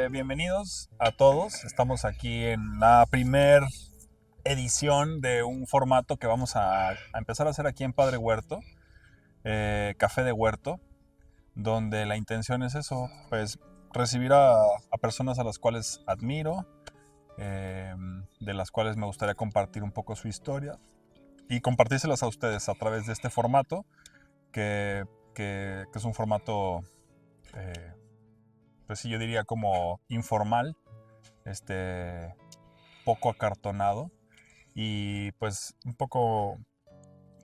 bienvenidos a todos. Estamos aquí en la primer edición de un formato que vamos a empezar a hacer aquí en Padre Huerto, Café de Huerto, donde la intención es eso, pues recibir a personas a las cuales admiro, de las cuales me gustaría compartir un poco su historia y compartírselas a ustedes a través de este formato, que es un formato, pues sí, yo diría como informal, poco acartonado y pues un poco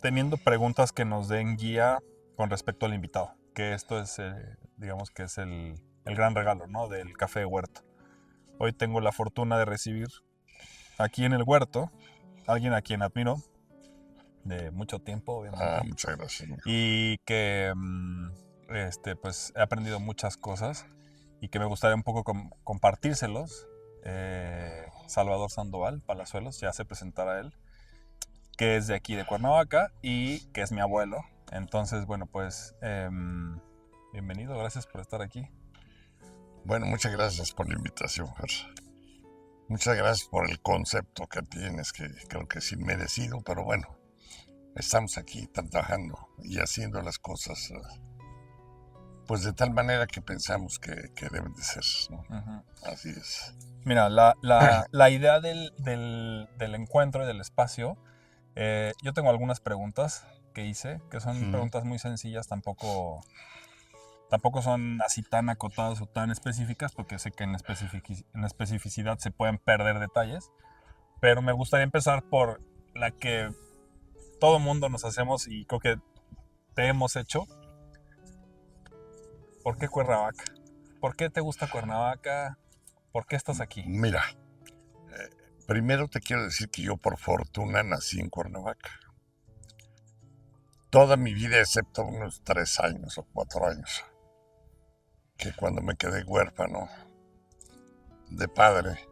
teniendo preguntas que nos den guía con respecto al invitado, que esto es, digamos que es el gran regalo, ¿no? Del Café de Huerto. Hoy tengo la fortuna de recibir aquí en el huerto a alguien a quien admiro de mucho tiempo, obviamente, Muchas gracias. y que pues he aprendido muchas cosas y que me gustaría un poco compartírselos. Salvador Sandoval Palazuelos, ya se presentará él, que es de aquí de Cuernavaca y que es mi abuelo. Entonces, bueno, pues bienvenido, gracias por estar aquí. Bueno, muchas gracias por la invitación, Fer. Muchas gracias por el concepto que tienes, que creo que es inmerecido, pero bueno, estamos aquí trabajando y haciendo las cosas pues de tal manera que pensamos que deben de ser, ¿no? Uh-huh. Así es. Mira, la idea del encuentro y del espacio, yo tengo algunas preguntas que hice, que son preguntas muy sencillas, tampoco son así tan acotadas o tan específicas, porque sé que en especificidad se pueden perder detalles, pero me gustaría empezar por la que todo mundo nos hacemos y creo que te hemos hecho. ¿Por qué Cuernavaca? ¿Por qué te gusta Cuernavaca? ¿Por qué estás aquí? Mira, primero te quiero decir que yo por fortuna nací en Cuernavaca. Toda mi vida, excepto unos 3 años o 4 años, que cuando me quedé huérfano de padre,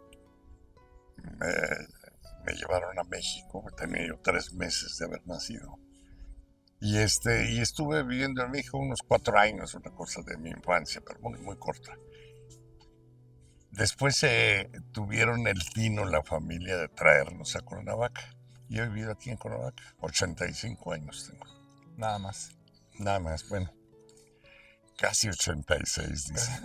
me llevaron a México. Tenía yo 3 meses de haber nacido. Y estuve viviendo en México unos 4 años, una cosa de mi infancia, pero muy, muy corta. Después tuvieron el tino la familia de traernos a Cuernavaca. Yo he vivido aquí en Cuernavaca, 85 años tengo. Nada más. Nada más, bueno, casi 86, dicen.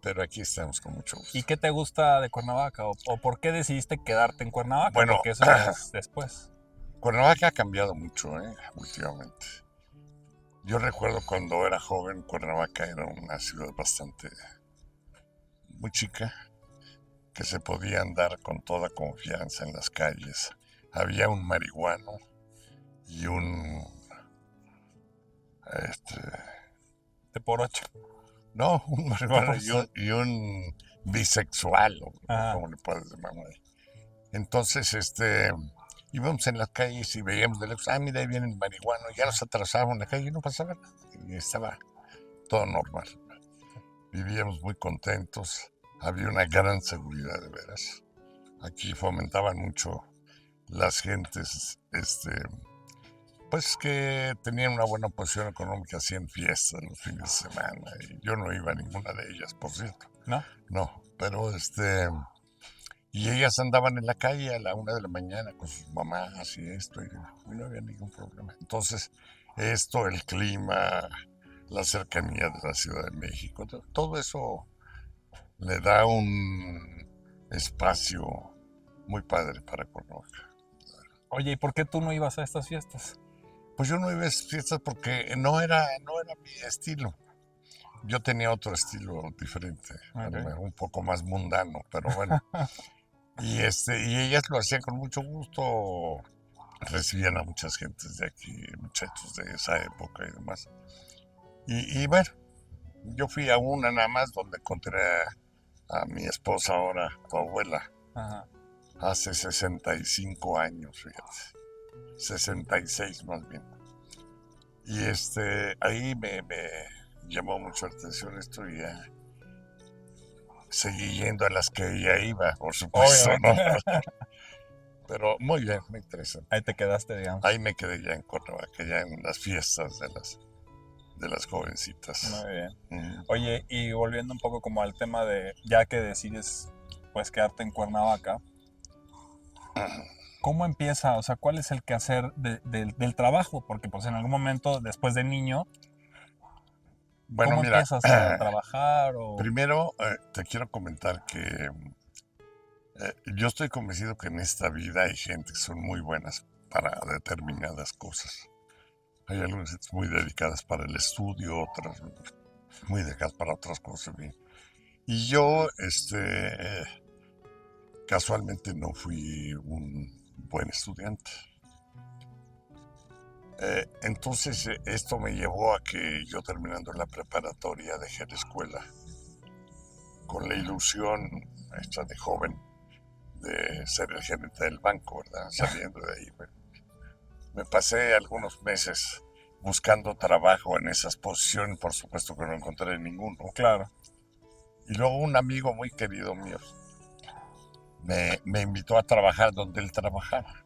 Pero aquí estamos con mucho gusto. ¿Y qué te gusta de Cuernavaca? ¿O por qué decidiste quedarte en Cuernavaca? Bueno, porque eso ya es después. Cuernavaca ha cambiado mucho, últimamente. Yo recuerdo cuando era joven, Cuernavaca era una ciudad bastante, muy chica, que se podía andar con toda confianza en las calles. Había un marihuano y un De por ocho. No, un marihuano y un bisexual, o como le puedes llamar. Entonces, íbamos en las calles y veíamos de lejos, mira, ahí viene el marihuano, ya nos atrasábamos en la calle y no pasaba nada. Y estaba todo normal. Vivíamos muy contentos, había una gran seguridad, de veras. Aquí fomentaban mucho las gentes, pues que tenían una buena posición económica, hacían fiestas los fines de semana, y yo no iba a ninguna de ellas, por cierto. ¿No? No, pero y ellas andaban en la calle a la 1 de la mañana con sus mamás y no había ningún problema. Entonces, el clima, la cercanía de la Ciudad de México, todo eso le da un espacio muy padre para Cuernavaca. Oye, ¿y por qué tú no ibas a estas fiestas? Pues yo no iba a esas fiestas porque no era mi estilo. Yo tenía otro estilo diferente, un poco más mundano, pero bueno. y ellas lo hacían con mucho gusto, recibían a muchas gentes de aquí, muchachos de esa época y demás. Y bueno, yo fui a una nada más donde encontré a mi esposa ahora, tu abuela, hace 65 años, fíjate. 66 más bien. Y ahí me llamó mucho la atención esto y ya seguí yendo a las que ella iba, por supuesto, ¿no? Pero muy bien, muy interesante. Ahí te quedaste, digamos. Ahí me quedé ya en Cuernavaca, ya en las fiestas de las jovencitas. Muy bien. Mm. Oye, y volviendo un poco como al tema de, ya que decides pues quedarte en Cuernavaca, ¿cómo empieza? O sea, ¿cuál es el quehacer del trabajo? Porque pues en algún momento, después de niño, Bueno, ¿cómo mira, empiezas a trabajar? O... primero te quiero comentar que yo estoy convencido que en esta vida hay gente que son muy buenas para determinadas cosas. Hay algunas gentes muy dedicadas para el estudio, otras muy dedicadas para otras cosas. Bien. Y yo, casualmente no fui un buen estudiante. Entonces, esto me llevó a que yo, terminando la preparatoria, dejé la escuela con la ilusión hecha de joven de ser el gerente del banco, ¿verdad? Saliendo de ahí. Me pasé algunos meses buscando trabajo en esas posiciones, por supuesto que no encontré ninguno. Claro. Y luego un amigo muy querido mío me invitó a trabajar donde él trabajaba.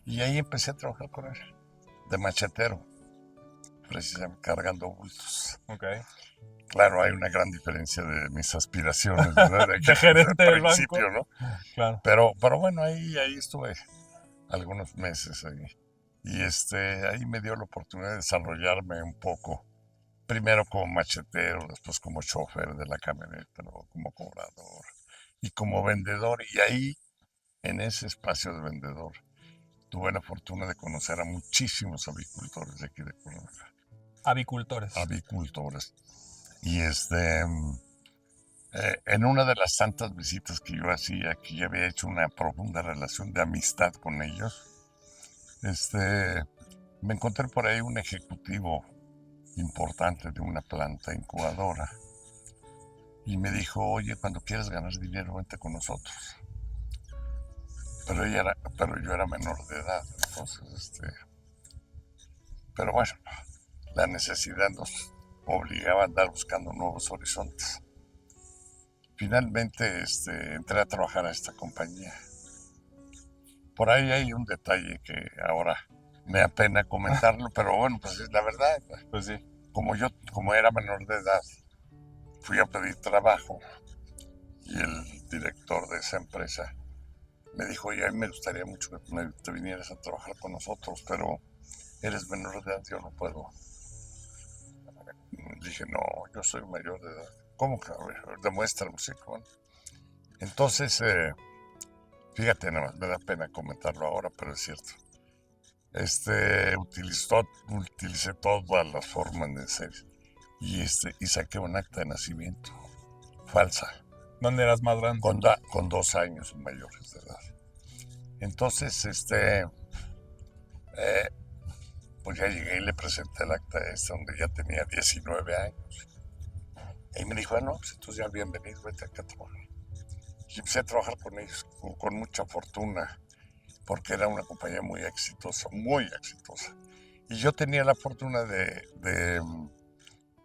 Y ahí empecé a trabajar con él, de machetero, precisamente cargando bultos. Ok. Claro, hay una gran diferencia de mis aspiraciones, ¿verdad? De gerente Al del banco. principio, ¿no? Claro. Pero bueno, ahí estuve algunos meses ahí. Y ahí me dio la oportunidad de desarrollarme un poco. Primero como machetero, después como chofer de la camioneta, luego como cobrador y como vendedor. Y ahí, en ese espacio de vendedor, tuve la fortuna de conocer a muchísimos avicultores de aquí de Cuernavaca. Avicultores. Avicultores. Y en una de las tantas visitas que yo hacía, que ya había hecho una profunda relación de amistad con ellos, me encontré por ahí un ejecutivo importante de una planta incubadora y me dijo, oye, cuando quieras ganar dinero, vente con nosotros. Pero yo era menor de edad, entonces, pero bueno, la necesidad nos obligaba a andar buscando nuevos horizontes. Finalmente, entré a trabajar a esta compañía. Por ahí hay un detalle que ahora me apena comentarlo, pero bueno, pues es la verdad. Pues sí. Como era menor de edad, fui a pedir trabajo y el director de esa empresa me dijo, oye, a mí me gustaría mucho que te vinieras a trabajar con nosotros, pero eres menor de edad, yo no puedo. Dije, no, yo soy mayor de edad. ¿Cómo que? A ver, demuéstrame, sí, ¿cómo? Entonces, fíjate, nada más, me da pena comentarlo ahora, pero es cierto. Utilicé todas las formas necesarias y saqué un acta de nacimiento falsa. ¿Dónde eras más grande? Con 2 años mayores de edad. Entonces, pues ya llegué y le presenté el acta donde ya tenía 19 años. Y me dijo, no, pues entonces ya bienvenido, vete acá a trabajar. Y empecé a trabajar con ellos con mucha fortuna, porque era una compañía muy exitosa, muy exitosa. Y yo tenía la fortuna de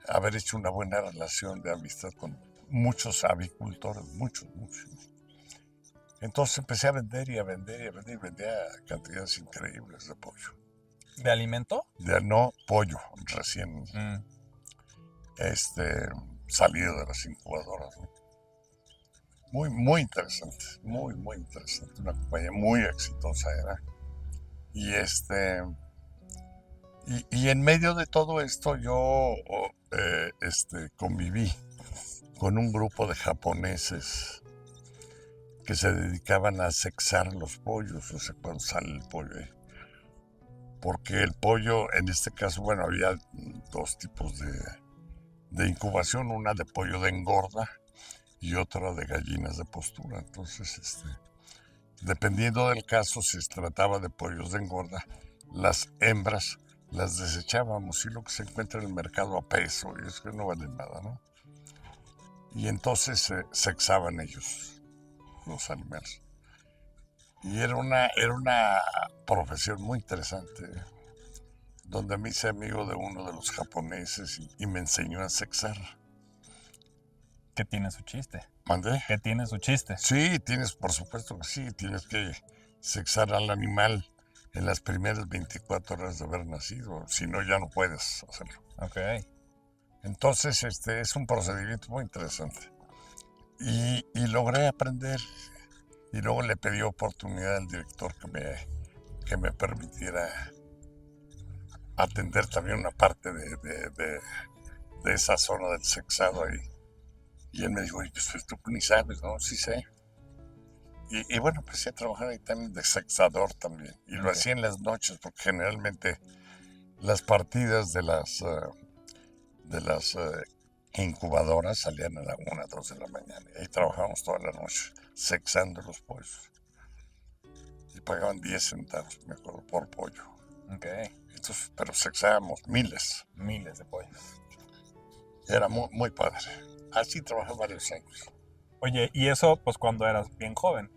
haber hecho una buena relación de amistad con muchos avicultores, muchos. Entonces empecé a vender y a vender y a vender y vendía cantidades increíbles de pollo. ¿De alimento? No, pollo, recién salido de las incubadoras, ¿no? Muy interesante, muy interesante. Una compañía muy exitosa era. Y y en medio de todo esto yo conviví con un grupo de japoneses que se dedicaban a sexar los pollos, o sea, cuando sale el pollo. Porque el pollo, en este caso, bueno, había dos tipos de incubación, una de pollo de engorda y otra de gallinas de postura. Entonces, dependiendo del caso, si se trataba de pollos de engorda, las hembras las desechábamos y lo que se encuentra en el mercado a peso, y es que no vale nada, ¿no? Y entonces se sexaban ellos, los animales. Y era una profesión muy interesante, donde me hice amigo de uno de los japoneses y me enseñó a sexar. Que tiene su chiste. ¿Mandé? Que tiene su chiste. Sí, por supuesto que sí, tienes que sexar al animal en las primeras 24 horas de haber nacido. Si no, ya no puedes hacerlo. Ok. Entonces, es un procedimiento muy interesante. Y logré aprender. Y luego le pedí oportunidad al director que me permitiera atender también una parte de esa zona del sexado ahí. Y él me dijo, oye, pues tú ni sabes, ¿no? Sí sé. Y bueno, empecé a trabajar ahí también de sexador también. Y lo hacía en las noches, porque generalmente las partidas de las incubadoras salían a la 1, 2 de la mañana. Y ahí trabajábamos toda la noche, sexando los pollos. Y pagaban 10 centavos, me acuerdo, por pollo. Ok. Entonces, pero sexábamos miles. Miles de pollos. Era muy, muy padre. Así trabajé varios años. Oye, y eso pues cuando eras bien joven.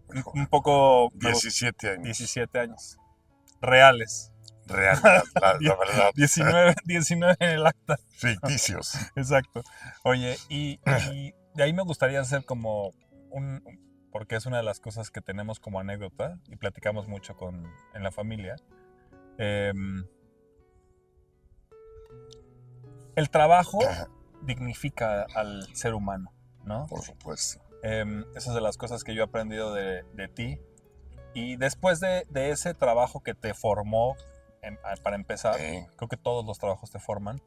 Muy joven. Un poco... 17 años. 17 años. Reales. Real, la verdad. 19 en el acta. Ficticios. Exacto. Oye, y de ahí me gustaría hacer como porque es una de las cosas que tenemos como anécdota y platicamos mucho en la familia. El trabajo dignifica al ser humano, ¿no? Por supuesto. Esa es de las cosas que yo he aprendido de ti. Y después de ese trabajo que te formó, para empezar, creo que todos los trabajos te forman,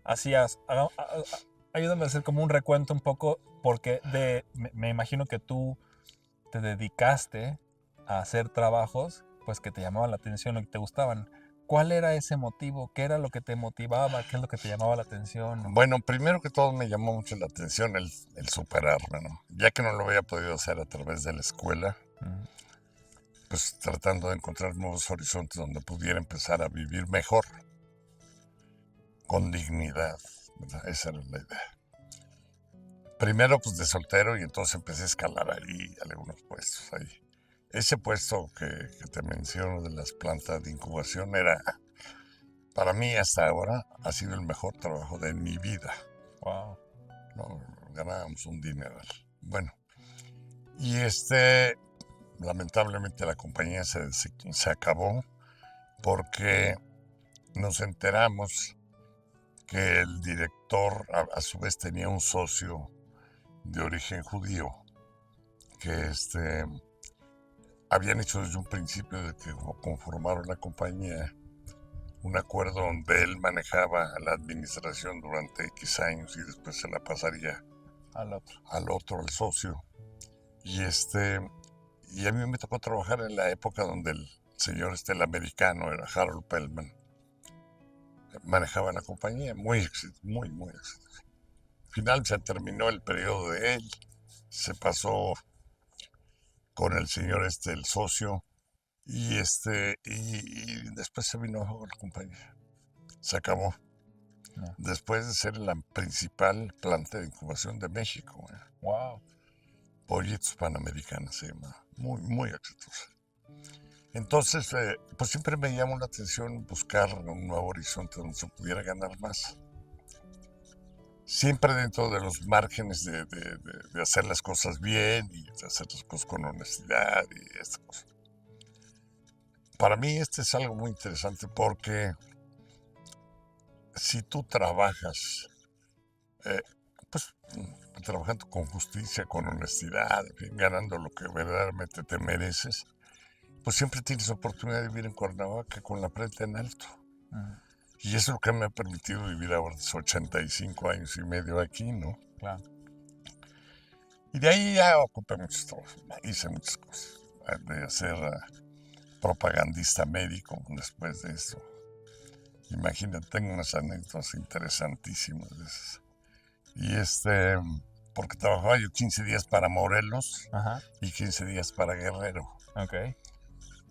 ayúdame a hacer como un recuento un poco, porque me imagino que tú te dedicaste a hacer trabajos pues que te llamaban la atención o que te gustaban. ¿Cuál era ese motivo? ¿Qué era lo que te motivaba? ¿Qué es lo que te llamaba la atención? Bueno, primero que todo me llamó mucho la atención el superarme, ¿no? Ya que no lo había podido hacer a través de la escuela, pues tratando de encontrar nuevos horizontes donde pudiera empezar a vivir mejor, con dignidad, ¿verdad? Esa era la idea. Primero pues de soltero y entonces empecé a escalar ahí algunos puestos ahí. Ese puesto que te menciono de las plantas de incubación era, para mí hasta ahora, ha sido el mejor trabajo de mi vida. Wow. No, ganábamos un dineral. Bueno, y lamentablemente la compañía se acabó porque nos enteramos que el director a su vez tenía un socio de origen judío que habían hecho desde un principio de que conformaron la compañía un acuerdo donde él manejaba la administración durante X años y después se la pasaría al socio. Y y a mí me tocó trabajar en la época donde el señor el americano, era Harold Pellman, manejaba la compañía, muy exitoso. Al final se terminó el periodo de él, se pasó con el señor el socio, y después se vino abajo la compañía. Se acabó. No. Después de ser la principal planta de incubación de México. Wow. Pollitos Panamericanos se llama. Muy, muy exitosa. Entonces, pues siempre me llamó la atención buscar un nuevo horizonte donde se pudiera ganar más. Siempre dentro de los márgenes de hacer las cosas bien y de hacer las cosas con honestidad y esta cosa. Para mí es algo muy interesante porque si tú trabajas, pues trabajando con justicia, con honestidad, ganando lo que verdaderamente te mereces, pues siempre tienes oportunidad de vivir en Cuernavaca con la frente en alto. Y eso es lo que me ha permitido vivir ahora 85 años y medio aquí, ¿no? Claro. Y de ahí ya ocupé muchos trabajos, hice muchas cosas. De ser propagandista médico después de eso. Imagínate, tengo unas anécdotas interesantísimas de esas. Y porque trabajaba yo 15 días para Morelos. Ajá. Y 15 días para Guerrero. Ok.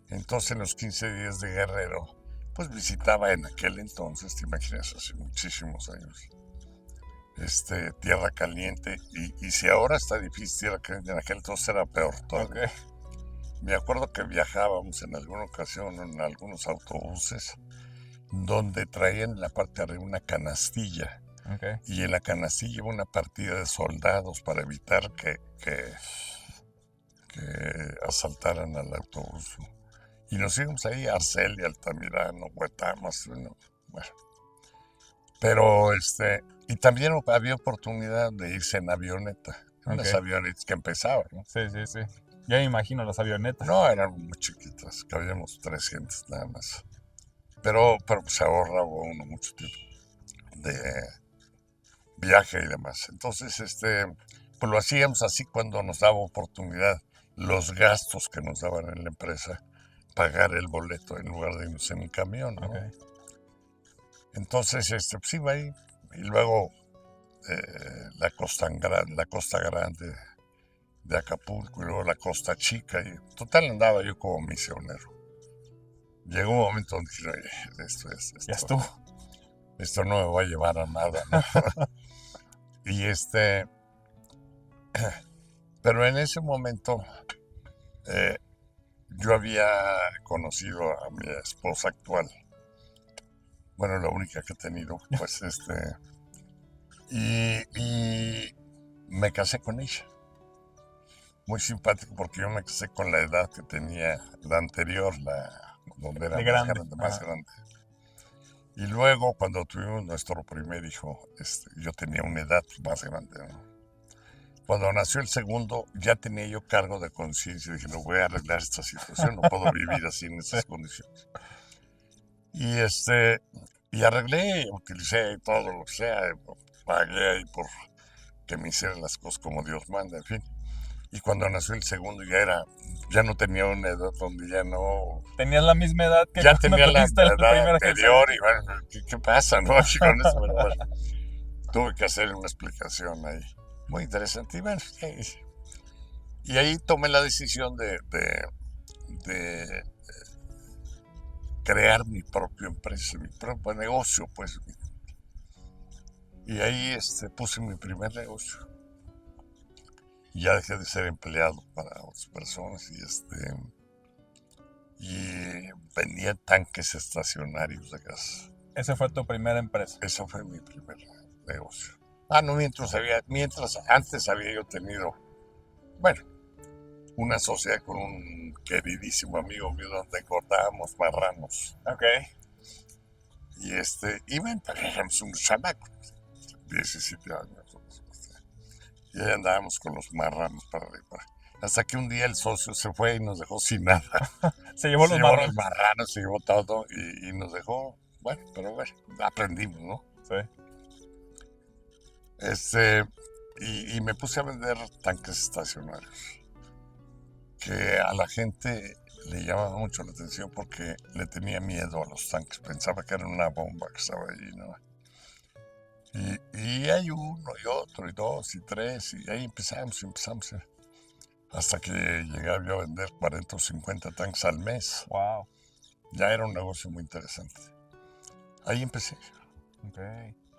Entonces en los 15 días de Guerrero, pues visitaba en aquel entonces, te imaginas, hace muchísimos años, Tierra Caliente. Y si ahora está difícil Tierra Caliente, en aquel entonces era peor todo. Okay. Me acuerdo que viajábamos en alguna ocasión en algunos autobuses donde traían en la parte de arriba una canastilla. Okay. Y en la canastilla iba una partida de soldados para evitar que asaltaran al autobús. Y nos íbamos ahí a Arcelia, Altamirano, Huetamas, bueno. Pero y también había oportunidad de irse en avioneta. Unas Ok. avionetas que empezaban, ¿no? Sí, sí, sí. Ya me imagino las avionetas. No, eran muy chiquitas, cabíamos 300 nada más. Pero pues, se ahorraba uno mucho tiempo de viaje y demás. Entonces, pues lo hacíamos así cuando nos daba oportunidad, los gastos que nos daban en la empresa, pagar el boleto en lugar de irnos en un camión, ¿no? Ok. Entonces, pues iba ahí. Y luego la Costa Grande de Acapulco y luego la Costa Chica. Y total andaba yo como misionero. Llegó un momento donde dije, oye, Ya estuvo. esto no me va a llevar a nada, ¿no? Y pero en ese momento eh, yo había conocido a mi esposa actual, bueno, la única que he tenido, pues y me casé con ella. Muy simpático porque yo me casé con la edad que tenía la anterior, donde era De grande. más Ajá. grande. Y luego, cuando tuvimos nuestro primer hijo, yo tenía una edad más grande, ¿no? Cuando nació el segundo, ya tenía yo cargo de conciencia. Dije, no voy a arreglar esta situación, no puedo vivir así en Sí. esas condiciones. Y y arreglé, utilicé todo lo que sea, pagué ahí por que me hicieran las cosas como Dios manda, en fin. Y cuando nació el segundo ya no tenía una edad donde Tenías la misma edad que ya cuando tenía la tuviste el edad primer Jesús. anterior y bueno, ¿qué pasa, no? Así con eso, bueno, tuve que hacer una explicación ahí. Muy interesante. Y bueno, y ahí tomé la decisión de crear mi propia empresa, mi propio negocio, pues. Y ahí puse mi primer negocio. Y ya dejé de ser empleado para otras personas y vendía tanques estacionarios de gas. Esa fue tu primera empresa. Ese fue mi primer negocio. No, mientras antes había yo tenido, bueno, una sociedad con un queridísimo amigo mío donde engordábamos marranos. Ok. Y bueno, éramos un chamaco, 17 años. Y ahí andábamos con los marranos para arriba. Hasta que un día el socio se fue y nos dejó sin nada. Se llevó Se los llevó los marranos. marranos, se llevó todo y nos dejó, bueno, pero bueno, aprendimos, ¿no? Sí. Y me puse a vender tanques estacionarios, que a la gente le llamaba mucho la atención porque le tenía miedo a los tanques, pensaba que era una bomba que estaba ahí, ¿no? Y hay uno y otro y dos y tres y ahí empezamos, hasta que llegué yo a vender 40 o 50 tanques al mes. Wow. Ya era un negocio muy interesante. Ahí empecé Ok.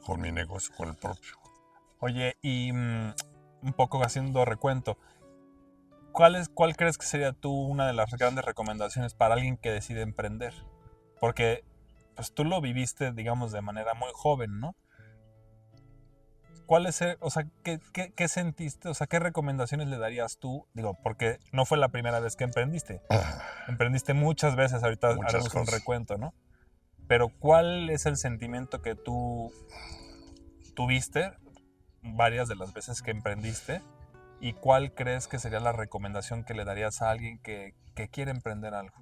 con mi negocio, con el propio. Oye, y un poco haciendo recuento, ¿cuál crees que sería tú una de las grandes recomendaciones para alguien que decide emprender? Porque pues tú lo viviste, digamos, de manera muy joven, ¿no? O sea, qué sentiste? O sea, ¿qué recomendaciones le darías tú? Digo, porque no fue la primera vez que emprendiste. Emprendiste muchas veces, ahorita Muchas haremos un cosas. recuento, ¿no? Pero ¿cuál es el sentimiento que tú tuviste varias de las veces que emprendiste? ¿Y cuál crees que sería la recomendación que le darías a alguien que quiere emprender algo?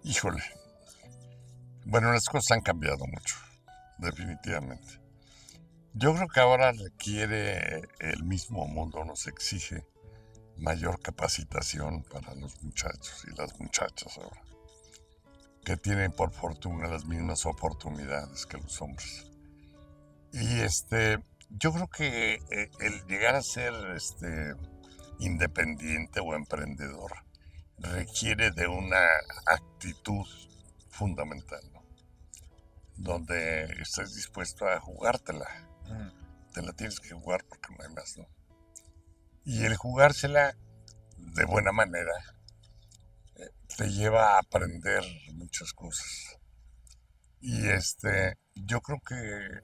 Híjole. Bueno, las cosas han cambiado mucho, definitivamente. Yo creo que ahora requiere el mismo mundo, nos exige mayor capacitación para los muchachos y las muchachas ahora, que tienen por fortuna las mismas oportunidades que los hombres. Y yo creo que el llegar a ser independiente o emprendedor requiere de una actitud fundamental, ¿no? Donde estés dispuesto a jugártela. Te la tienes que jugar porque no hay más, ¿no? Y el jugársela de buena manera te lleva a aprender muchas cosas. Y yo creo que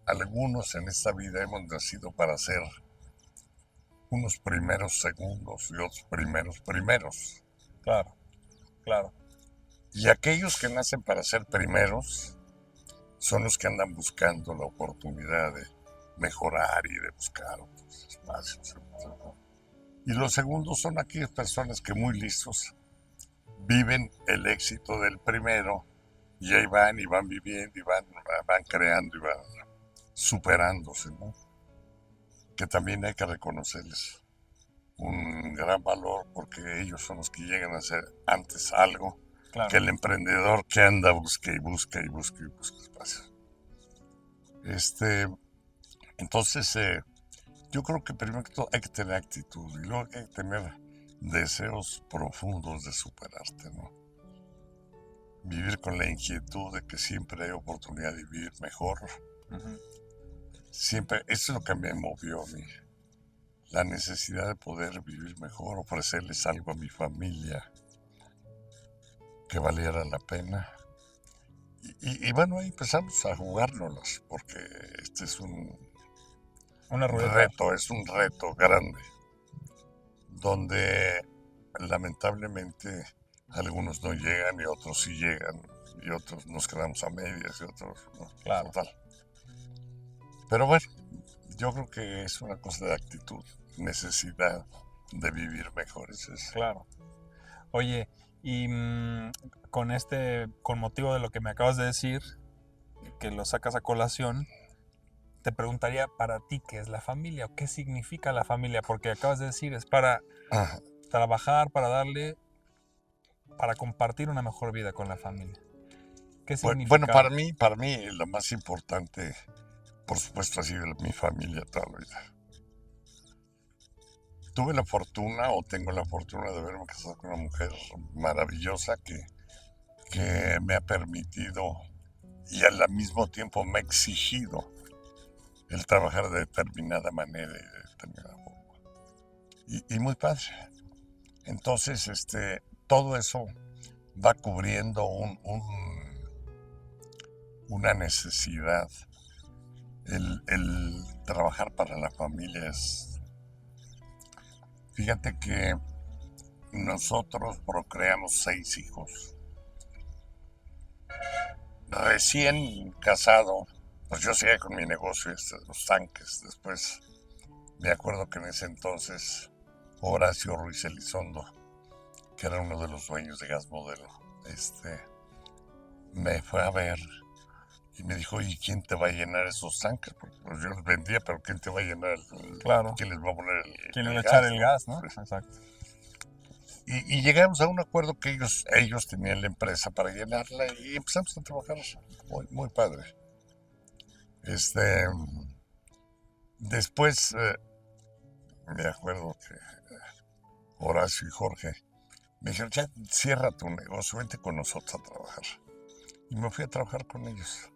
algunos en esta vida hemos nacido para ser unos primeros segundos y otros primeros. Claro. Claro. Y aquellos que nacen para ser primeros son los que andan buscando la oportunidad de mejorar y de buscar otros espacios. Y los segundos son aquellas personas que muy listos viven el éxito del primero y ahí van y van viviendo y van creando y van superándose, ¿no? Que también hay que reconocerles un gran valor porque ellos son los que llegan a hacer antes algo que el emprendedor que anda busca y busca y busca y busca espacios. Entonces, yo creo que primero que todo hay que tener actitud y luego hay que tener deseos profundos de superarte, ¿no? Vivir con la inquietud de que siempre hay oportunidad de vivir mejor. Siempre, eso es lo que me movió a mí. La necesidad de poder vivir mejor, ofrecerles algo a mi familia que valiera la pena. Y bueno, ahí empezamos a jugárnoslas, porque este es un reto grande, donde lamentablemente algunos no llegan y otros sí llegan, y otros nos quedamos a medias y otros no. Claro. Total. Pero bueno, yo creo que es una cosa de actitud, necesidad de vivir mejor. Eso es. Claro. Oye, y con motivo de lo que me acabas de decir, que lo sacas a colación, te preguntaría para ti qué es la familia o qué significa la familia, porque acabas de decir es para trabajar, para compartir una mejor vida con la familia. ¿Qué significa? Bueno, para mí lo más importante, por supuesto, ha sido mi familia toda la vida. Tuve la fortuna, o tengo la fortuna, de haberme casado con una mujer maravillosa que me ha permitido y al mismo tiempo me ha exigido el trabajar de determinada manera y de determinada forma. Y muy padre. Entonces, todo eso va cubriendo una necesidad. El trabajar para la familia es... Fíjate que nosotros procreamos 6 hijos. Recién casado, pues yo seguía con mi negocio, los tanques. Después me acuerdo que en ese entonces Horacio Ruiz Elizondo, que era uno de los dueños de Gas Modelo, me fue a ver y me dijo, ¿y quién te va a llenar esos tanques? Porque pues yo los vendía, pero ¿quién te va a llenar? Claro. ¿Quién les va a poner ¿Quién le va a echar el gas, no? Pues, exacto. y llegamos a un acuerdo que ellos tenían la empresa para llenarla y empezamos a trabajar muy, muy padre. Después me acuerdo que Horacio y Jorge me dijeron, ya cierra tu negocio, vente con nosotros a trabajar. Y me fui a trabajar con ellos,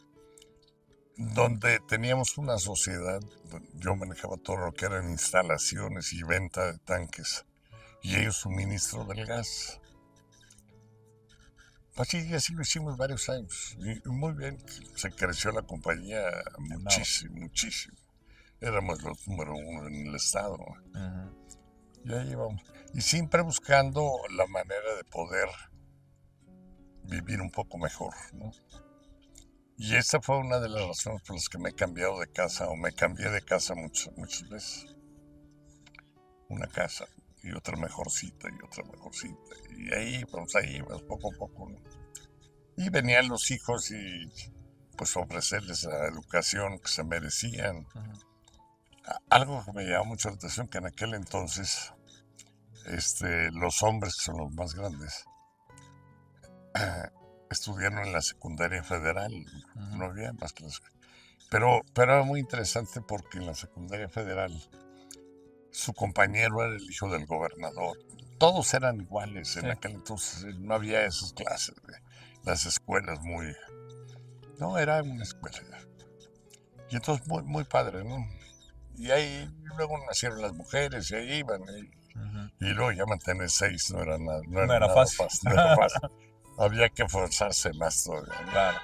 donde teníamos una sociedad. Yo manejaba todo lo que eran instalaciones y venta de tanques, y ellos suministro del gas. Así lo hicimos varios años, y muy bien, se creció la compañía muchísimo, muchísimo. Éramos los número 1 en el estado. Y ahí íbamos. Y siempre buscando la manera de poder vivir un poco mejor, ¿no? Y esa fue una de las razones por las que me he cambiado de casa, o me cambié de casa muchas veces. Una casa y otra mejorcita y otra mejorcita. Y ahí vamos poco a poco, ¿no? Y venían los hijos y pues ofrecerles la educación que se merecían. Algo que me llamó mucho la atención, que en aquel entonces los hombres, que son los más grandes, estudiaron en la secundaria federal. No había más clases. Pero era muy interesante porque en la secundaria federal su compañero era el hijo del gobernador. Todos eran iguales. Sí. En aquel entonces no había esas clases de las escuelas muy... No, era una escuela. Y entonces muy, muy padre, ¿no? Y ahí luego nacieron las mujeres y ahí iban. Y luego ya mantener 6 no era nada fácil. No era fácil. Había que forzarse más todavía, ¿no? Claro.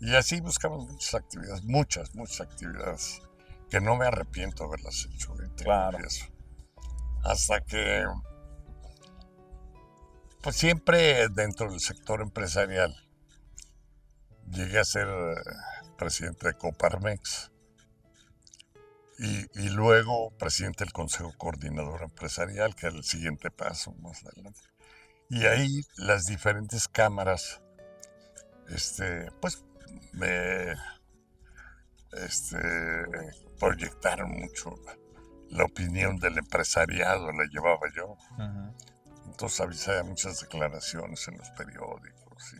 Y así buscamos muchas actividades que no me arrepiento de haberlas hecho. Claro. Hasta que Pues siempre dentro del sector empresarial. Llegué a ser presidente de Coparmex y luego presidente del Consejo Coordinador Empresarial, que era el siguiente paso más adelante. Y ahí las diferentes cámaras, pues me proyectaron mucho la opinión del empresariado, la llevaba yo. Ujú. Entonces avisaba muchas declaraciones en los periódicos.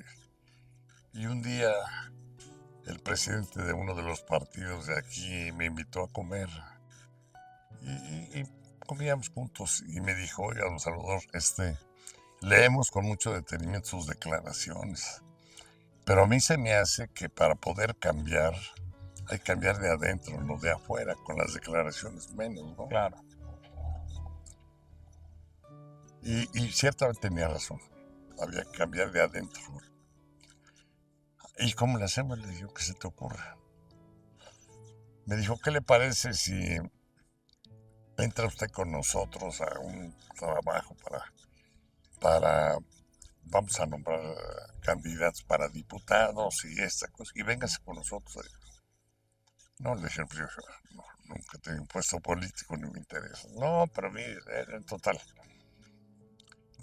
Y un día el presidente de uno de los partidos de aquí me invitó a comer y comíamos juntos y me dijo, oiga, don Salvador, leemos con mucho detenimiento sus declaraciones, pero a mí se me hace que para poder cambiar hay que cambiar de adentro, no de afuera, con las declaraciones menos, ¿no? Claro. Y ciertamente tenía razón, había que cambiar de adentro. ¿Y cómo le hacemos? Le digo, ¿qué se te ocurre? Me dijo, ¿qué le parece si entra usted con nosotros a un trabajo vamos a nombrar candidatos para diputados y esta cosa, y véngase con nosotros? No, le dije, yo no, nunca tengo un puesto político ni me interesa. No, pero a mí, en total.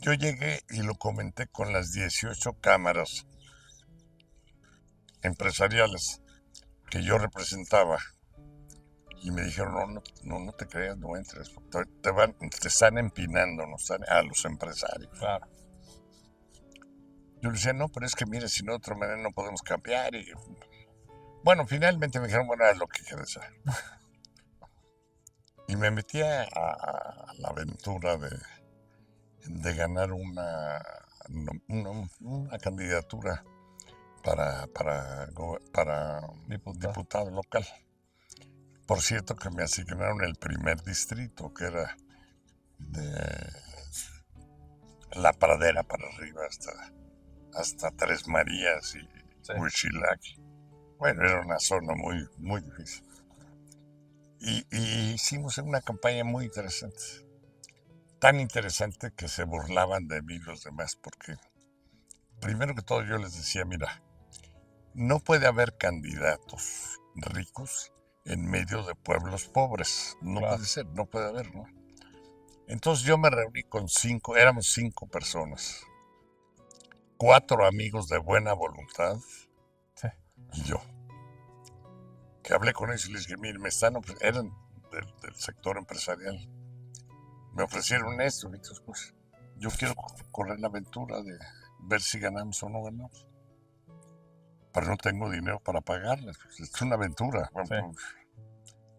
Yo llegué y lo comenté con las 18 cámaras empresariales que yo representaba. Y me dijeron, no te creas, no entres. Te están empinando, a los empresarios. Claro. Yo le decía, no, pero es que mire, si no de otra manera no podemos cambiar. Y bueno, finalmente me dijeron, bueno, haz lo que quieras. Y me metí a la aventura de ganar una candidatura para diputado local. Por cierto, que me asignaron el primer distrito, que era de La Pradera para arriba hasta Tres Marías y Huitzilac. Bueno, era una zona muy, muy difícil. Y hicimos una campaña muy interesante. Tan interesante que se burlaban de mí los demás, porque primero que todo yo les decía, mira, no puede haber candidatos ricos en medio de pueblos pobres. No puede ser, no puede haber, ¿no? Entonces yo me reuní con éramos 5 personas. 4 amigos de buena voluntad y yo. Que hablé con ellos y les dije, mire, eran del sector empresarial. Me ofrecieron esto y estas cosas. Yo quiero correr la aventura de ver si ganamos o no ganamos. Pero no tengo dinero para pagarles. Es una aventura. Sí.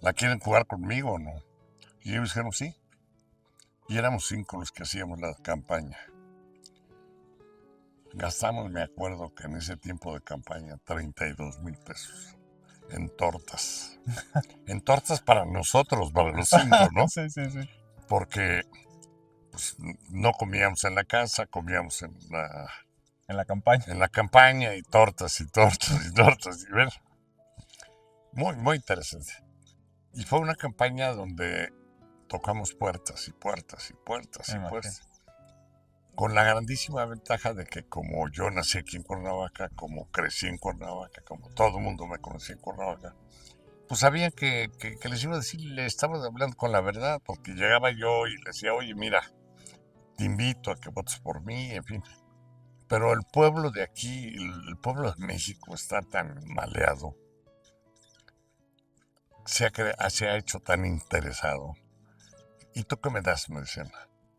¿La quieren jugar conmigo o no? Y ellos dijeron sí. Y éramos 5 los que hacíamos la campaña. Gastamos, me acuerdo que en ese tiempo de campaña, 32,000 pesos en tortas. En tortas para nosotros, para los 5, ¿no? Sí. Porque pues, no comíamos en la casa, comíamos en la campaña. En la campaña y tortas. Y ver, muy, muy interesante. Y fue una campaña donde tocamos puertas y puertas. Con la grandísima ventaja de que como yo nací aquí en Cuernavaca, como crecí en Cuernavaca, como todo el mundo me conocía en Cuernavaca, pues sabían que les iba a decir, le estaba hablando con la verdad, porque llegaba yo y le decía, oye, mira, te invito a que votes por mí, en fin. Pero el pueblo de aquí, el pueblo de México está tan maleado, se ha hecho tan interesado. ¿Y tú qué me das? Me decían.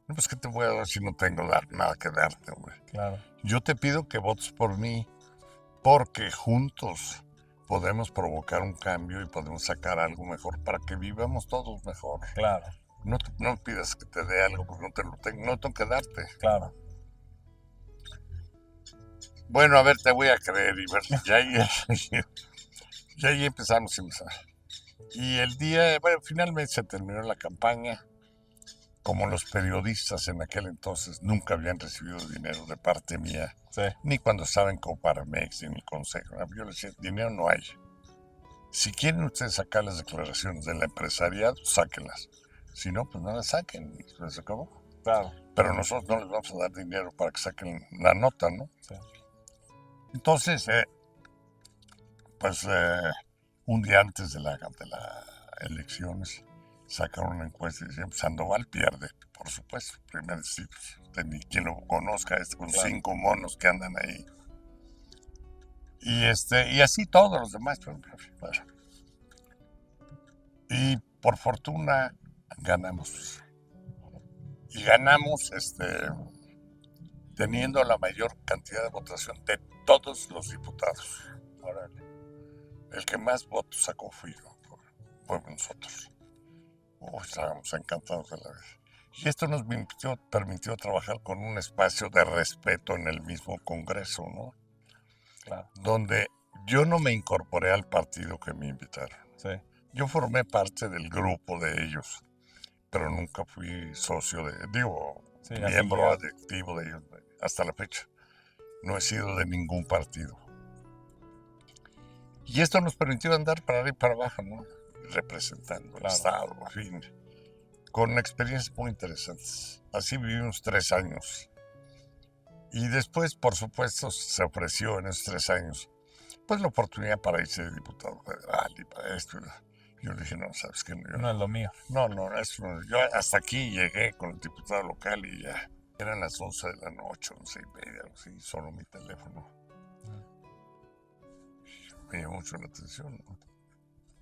No, pues, ¿qué te voy a dar si no tengo nada que darte, hombre? Claro. Yo te pido que votes por mí, porque juntos podemos provocar un cambio y podemos sacar algo mejor para que vivamos todos mejor. Claro. No pidas que te dé algo porque no tengo que darte. Claro. Bueno, a ver, te voy a creer y ver. Ya ahí empezamos. Y el día, bueno, finalmente se terminó la campaña. Como los periodistas en aquel entonces nunca habían recibido dinero de parte mía, ni cuando estaba en Coparmex, ni en el Consejo. Yo les decía, dinero no hay. Si quieren ustedes sacar las declaraciones del empresariado, sáquenlas. Si no, pues no las saquen. Y se acabó. Claro. Pero nosotros no les vamos a dar dinero para que saquen la nota, ¿no? Sí. Entonces, pues un día antes de las elecciones sacaron una encuesta y decían, Sandoval pierde, por supuesto, primer sitio. Ni quien lo conozca, con Claro. 5 monos que andan ahí. Y así todos los demás. Bueno. Y por fortuna ganamos. Y ganamos teniendo la mayor cantidad de votación de todos los diputados. Órale. El que más votos sacó fui yo, fue nosotros. Estábamos encantados de la vida. Y esto nos permitió trabajar con un espacio de respeto en el mismo Congreso, ¿no? Claro. Donde yo no me incorporé al partido que me invitaron. Sí. Yo formé parte del grupo de ellos, pero nunca fui socio Sí, miembro afiliado. activo de ellos hasta la fecha. No he sido de ningún partido. Y esto nos permitió andar para arriba y para abajo, ¿no? Representando el Estado, en fin, con experiencias muy interesantes. Así vivimos 3 años. Y después, por supuesto, se ofreció en esos 3 años, pues la oportunidad para irse de diputado federal y para esto. Yo le dije, no, ¿sabes qué? No es lo mío. No, yo hasta aquí llegué con el diputado local y ya. Eran las 11 de la noche, 11:30, algo así, solo mi teléfono. Me llamó mucho la atención, ¿no?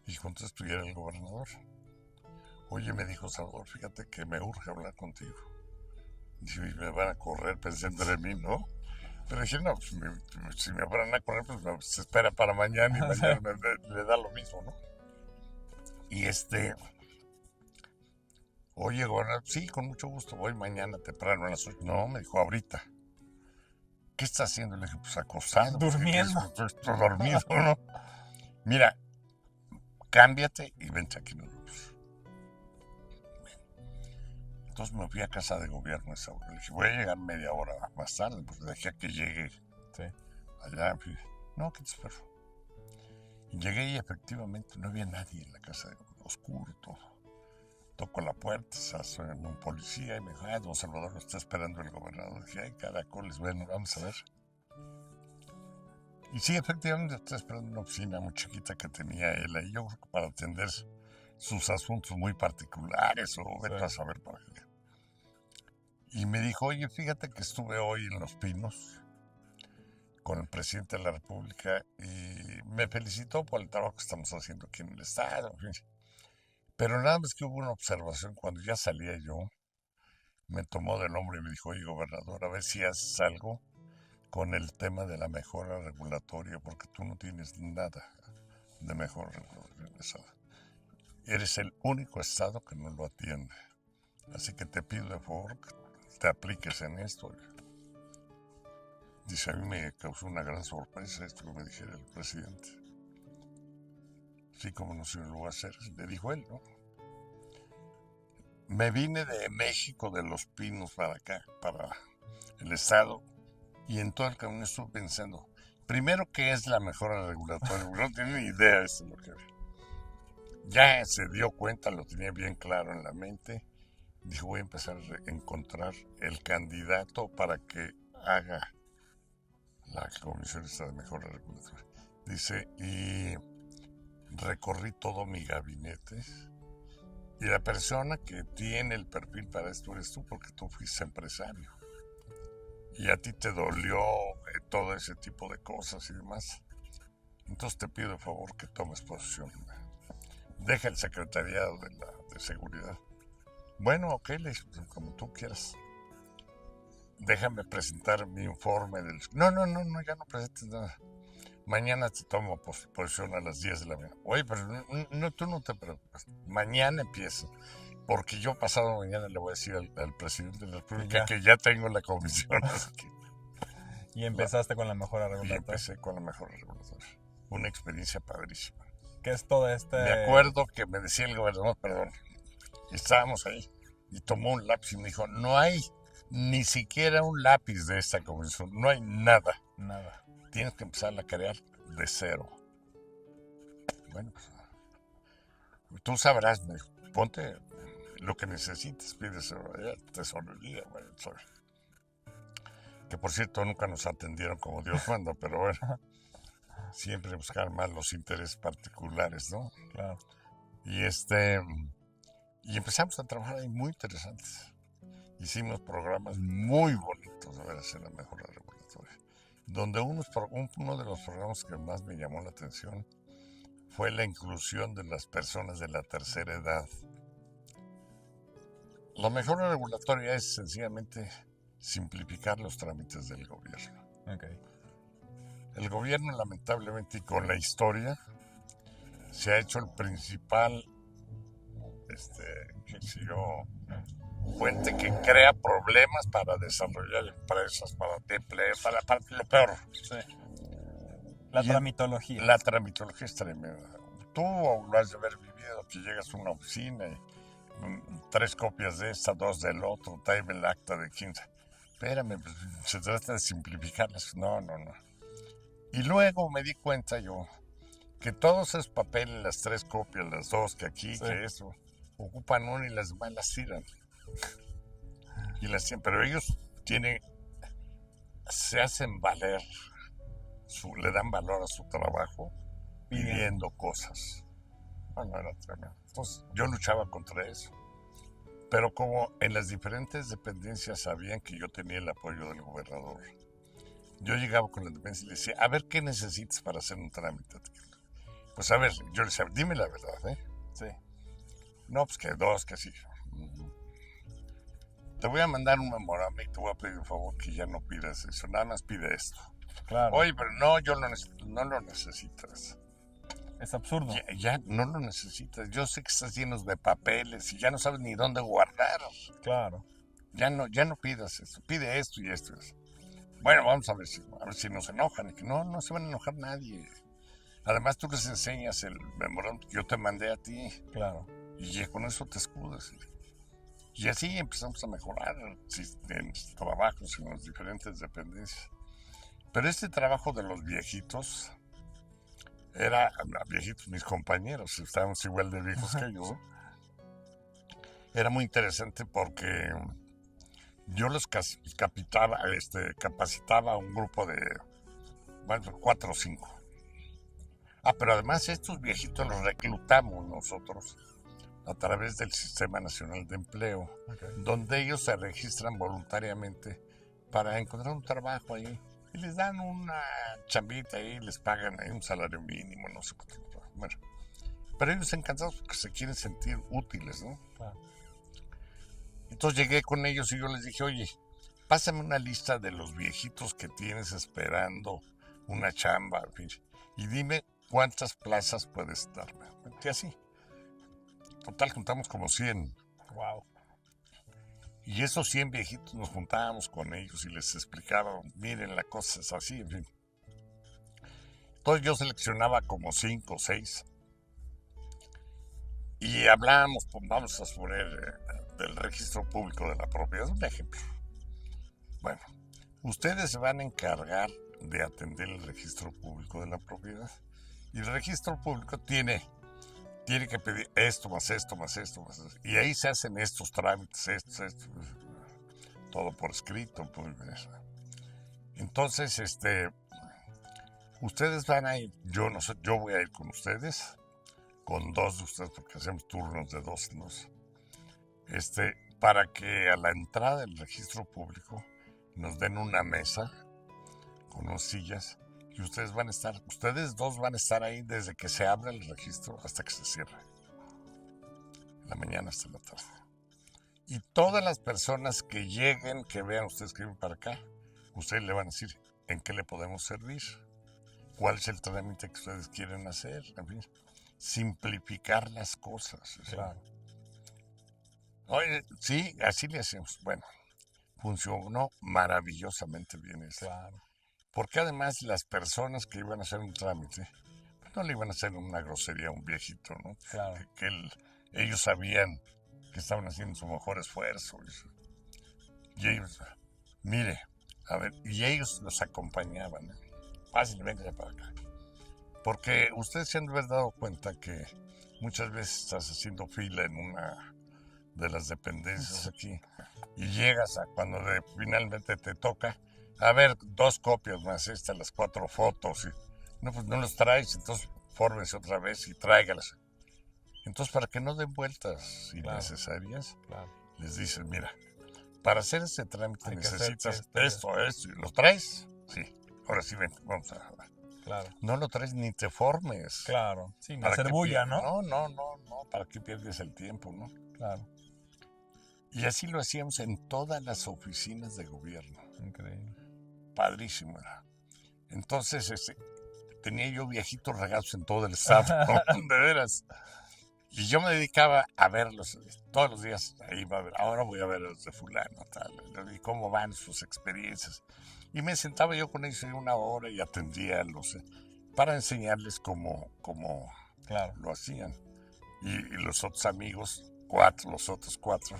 Y contesto, y era el gobernador. Oye, me dijo Salvador, fíjate que me urge hablar contigo. Dijo, y me van a correr pensando en mí, ¿no? Pero dije, no, pues, si me van a correr, pues se espera para mañana y mañana le da lo mismo, ¿no? Y oye, gobernador, sí, con mucho gusto, voy mañana temprano a las 8. No, me dijo, ahorita. ¿Qué está haciendo? Le dije, pues acostado. Durmiendo. Estoy dormido, ¿no? Mira, cámbiate y vente aquí nos vemos. Entonces me fui a casa de gobierno esa hora. Le dije, voy a llegar media hora más tarde, pues dejé a que llegue. Sí. Allá, no, que te espero. Y llegué y efectivamente no había nadie en la casa, oscuro todo. Toco la puerta, soy un policía y me dijo, don Salvador, lo está esperando el gobernador. Dije, ay, caracoles, bueno, vamos a ver. Y sí, efectivamente, está esperando una oficina muy chiquita que tenía él ahí, yo creo que para atender sus asuntos muy particulares o vete a saber para qué. Y me dijo, oye, fíjate que estuve hoy en Los Pinos con el presidente de la República y me felicitó por el trabajo que estamos haciendo aquí en el Estado. Pero nada más que hubo una observación, cuando ya salía yo, me tomó del hombro y me dijo, oye, gobernador, a ver si haces algo con el tema de la mejora regulatoria, porque tú no tienes nada de mejora regulatoria en el Estado. Eres el único Estado que no lo atiende. Así que te pido de favor que te apliques en esto. Dice, a mí me causó una gran sorpresa esto que me dijera el presidente. Sí, como no se lo va a hacer, le dijo él, ¿no? Me vine de México, de Los Pinos para acá, para el Estado, y en todo el camino estuve pensando, primero, ¿qué es la mejora regulatoria? No tenía ni idea de lo que había. Ya se dio cuenta, lo tenía bien claro en la mente. Dijo, voy a empezar a encontrar el candidato para que haga la Comisión de Mejora Regulatoria. Dice, y recorrí todo mi gabinete y la persona que tiene el perfil para esto eres tú, porque tú fuiste empresario y a ti te dolió todo ese tipo de cosas y demás. Entonces te pido de favor que tomes posición. Deja el secretariado de seguridad. Bueno, ok, le dije, como tú quieras. Déjame presentar mi informe del... No, ya no presentes nada. Mañana te tomo posición a las 10 de la mañana. Oye, pero tú no te preocupes. Mañana empiezo. Porque yo pasado mañana le voy a decir al presidente de la República que ya tengo la comisión. Y empezaste con la mejora regulatoria. Y empecé con la mejora regulatoria. Una experiencia padrísima. ¿Qué es todo Me acuerdo que me decía el gobernador, perdón, estábamos ahí, y tomó un lápiz y me dijo, no hay ni siquiera un lápiz de esta comisión, no hay nada. Nada. Tienes que empezar a crear de cero. Bueno, pues, tú sabrás, me dijo, ponte lo que necesites, pides tesorería, bueno, que por cierto nunca nos atendieron como Dios manda, pero bueno, siempre buscar más los intereses particulares, ¿no? Claro. Y y empezamos a trabajar ahí muy interesantes. Hicimos programas muy bonitos, a ver, hacer la mejora regulatoria. Donde uno de los programas que más me llamó la atención fue la inclusión de las personas de la tercera edad. La mejora regulatoria es sencillamente simplificar los trámites del gobierno. Okay. El gobierno, lamentablemente, y con la historia, se ha hecho el principal fuente que crea problemas para desarrollar empresas, para empleo, para lo peor. Sí. La tramitología. La tramitología es tremenda. Tú lo has de haber vivido, que llegas a una oficina y 3 copias de esta, 2 del otro, tráeme el acta de 15. Espérame, pues, se trata de simplificarlas. No. Y luego me di cuenta yo que todos esos papeles, las 3 copias, las 2, que aquí, sí, que eso, ocupan una y las demás las tiran. Pero ellos se hacen valer, le dan valor a su trabajo pidiendo cosas. Bueno, era tremendo. Entonces yo luchaba contra eso. Pero como en las diferentes dependencias sabían que yo tenía el apoyo del gobernador, yo llegaba con la dependencia y le decía, a ver, ¿qué necesitas para hacer un trámite? Pues a ver, yo le decía, dime la verdad, ¿eh? Sí. No, pues que 2, que sí. Te voy a mandar un memorama y te voy a pedir un favor que ya no pidas eso, nada más pide esto. Claro. Oye, pero no, yo no lo necesitas. Es absurdo. Ya no lo necesitas. Yo sé que estás lleno de papeles y ya no sabes ni dónde guardar. Claro. Ya no pidas eso. Pide esto y esto. Bueno, vamos a ver si nos enojan. Y que no se van a enojar nadie. Además, tú les enseñas el memorándum que yo te mandé a ti. Claro. Y ya con eso te escudas. Y así empezamos a mejorar en los trabajos en las diferentes dependencias. Pero este trabajo de los viejitos, viejitos mis compañeros, estábamos igual de viejos que yo, era muy interesante porque yo los capacitaba a un grupo de 4 o 5. Pero además estos viejitos los reclutamos nosotros a través del Sistema Nacional de Empleo, donde ellos se registran voluntariamente para encontrar un trabajo ahí. Y les dan una chambita ahí, les pagan ahí un salario mínimo, no sé cuánto. Bueno, pero ellos encantados porque se quieren sentir útiles, ¿no? Claro. Entonces llegué con ellos y yo les dije, oye, pásame una lista de los viejitos que tienes esperando una chamba, y dime cuántas plazas puedes darme. Y así. Total, juntamos como 100. Wow. Y esos 100 viejitos nos juntábamos con ellos y les explicaba, miren, la cosa es así, en fin. Entonces yo seleccionaba como 5 o 6 y hablábamos, vamos a suponer, del registro público de la propiedad, un ejemplo. Bueno, ustedes se van a encargar de atender el registro público de la propiedad y el registro público tiene que pedir esto, más esto, más esto, más esto. Y ahí se hacen estos trámites, esto. Todo por escrito. Entonces, ustedes van a ir, yo voy a ir con ustedes, con 2 de ustedes, porque hacemos turnos de 2 en 2. Para que a la entrada del registro público nos den una mesa con unas sillas. Y ustedes 2 van a estar ahí desde que se abra el registro hasta que se cierre. En la mañana hasta la tarde. Y todas las personas que lleguen, que vean ustedes que vienen para acá, ustedes le van a decir en qué le podemos servir, cuál es el trámite que ustedes quieren hacer, en fin, simplificar las cosas. Claro. Oye, sí, así le hacemos. Bueno, funcionó maravillosamente bien eso. Claro. Porque además las personas que iban a hacer un trámite, pues no le iban a hacer una grosería a un viejito, ¿no? Claro. Ellos sabían que estaban haciendo su mejor esfuerzo. Y ellos, mire, a ver, y ellos los acompañaban. Fácil, venga para acá. Porque ustedes se han de haber dado cuenta que muchas veces estás haciendo fila en una de las dependencias aquí. Y llegas a cuando finalmente te toca, a ver, 2 copias más las 4 fotos. No, pues no los traes, entonces fórmese otra vez y tráigalas. Entonces, para que no den vueltas innecesarias, les dices, mira, para hacer este trámite necesitas esto, y ¿lo traes? Sí. Ahora sí, ven, vamos a... Claro. No lo traes ni te formes. Claro, sin hacer bulla, ¿no? No, ¿para qué pierdes el tiempo, no? Claro. Y así lo hacíamos en todas las oficinas de gobierno. Increíble. Padrísimo era. Entonces, tenía yo viejitos regados en todo el estado, de veras. Y yo me dedicaba a verlos todos los días. Ahí va a ver, ahora voy a ver a los de fulano, tal, y cómo van sus experiencias. Y me sentaba yo con ellos 1 hora y atendía a los, para enseñarles cómo lo hacían. Y los otros amigos, los otros 4,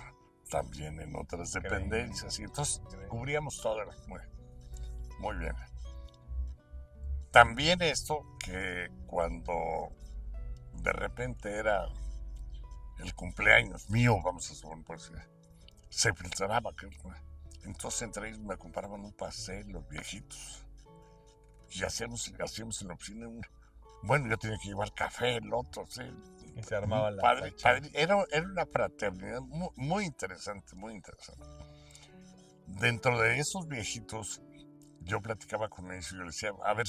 también en otras dependencias. Y entonces cubríamos todo, muy, muy bien. También esto que cuando de repente era el cumpleaños mío, vamos a suponer, pues, se filtraba. Entonces entre ellos me compraban un pastel, los viejitos. Y hacíamos en la oficina bueno, yo tenía que llevar café, el otro, sí. Y se armaba la padre. Era una fraternidad muy, muy interesante, muy interesante. Dentro de esos viejitos, yo platicaba con ellos y yo les decía, a ver,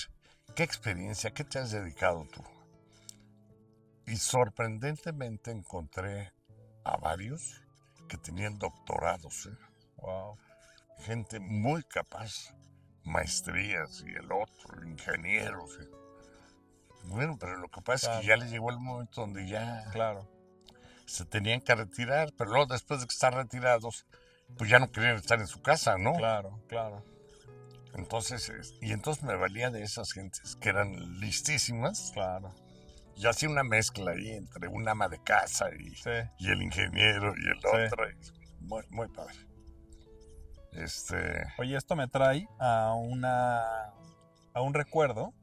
¿qué experiencia, qué te has dedicado tú? Y sorprendentemente encontré a varios que tenían doctorados. Wow. Gente muy capaz, maestrías y el otro, ingenieros. Bueno, pero lo que pasa es que ya les llegó el momento donde ya se tenían que retirar, pero luego después de que están retirados, pues ya no querían estar en su casa, ¿no? Claro. Entonces, me valía de esas gentes que eran listísimas. Claro. Y hacía una mezcla ahí entre un ama de casa y el ingeniero y el otro. Muy, muy padre. Oye, esto me trae a un recuerdo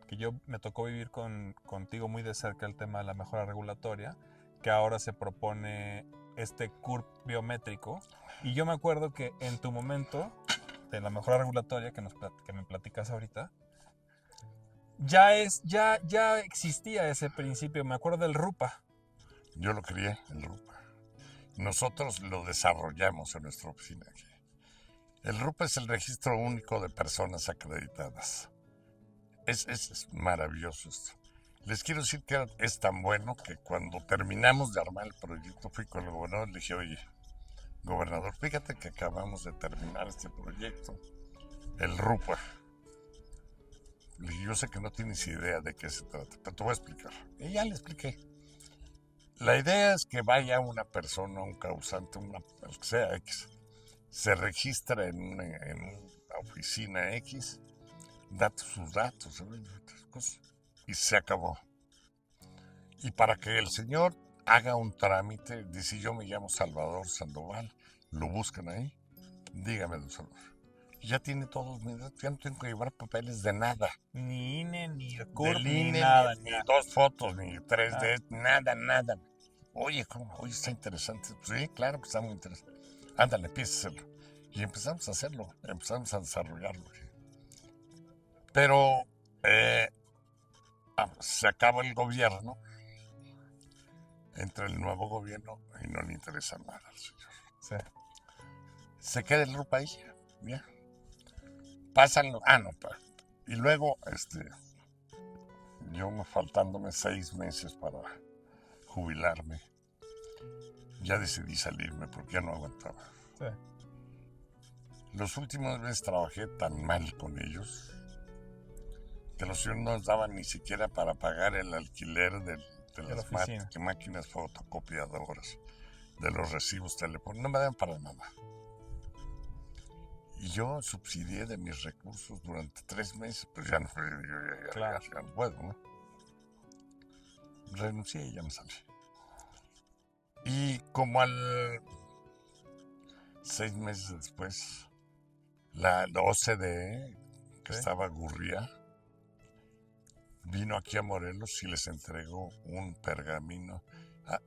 que yo me tocó vivir contigo muy de cerca, el tema de la mejora regulatoria, que ahora se propone este CURP biométrico. Y yo me acuerdo que en tu momento de la mejora regulatoria que me platicas ahorita, ya existía ese principio. Me acuerdo del RUPA. Yo lo quería, el RUPA. Nosotros lo desarrollamos en nuestra oficina aquí. El RUPA es el registro único de personas acreditadas. Es maravilloso esto. Les quiero decir que es tan bueno que cuando terminamos de armar el proyecto fui con el gobernador y le dije, oye, gobernador, fíjate que acabamos de terminar este proyecto, el RUPA. Le dije, yo sé que no tienes idea de qué se trata, pero te voy a explicar. Y ya le expliqué. La idea es que vaya una persona, un causante, el que sea X, se registra en una oficina X, da sus datos, cosas, y se acabó. Y para que el señor haga un trámite, dice, yo me llamo Salvador Sandoval, lo buscan ahí, dígame, don Salvador. Ya tiene todos mis datos, ya no tengo que llevar papeles de nada. Ni INE, ni CURP, ni nada. Ni 2 fotos, ni 3D, nada. Oye, está interesante. Sí, claro que está muy interesante. Ándale, empieza a hacerlo. Y empezamos a hacerlo, empezamos a desarrollarlo. Pero se acaba el gobierno, entra el nuevo gobierno y no le interesa nada al señor. Sí. Se queda el RUPA ahí, ya. Pásanlo. Y luego, yo faltándome 6 meses para jubilarme, ya decidí salirme porque ya no aguantaba. Sí. Los últimos meses trabajé tan mal con ellos que los señores no nos daban ni siquiera para pagar el alquiler de las máquinas fotocopiadoras, de los recibos telefónicos, no me daban para nada. Y yo subsidié de mis recursos durante 3 meses, pues ya no puedo, ¿no? Renuncié y ya me salí. Y como 6 meses después, la OCDE, que estaba Gurría, vino aquí a Morelos y les entregó un pergamino ah,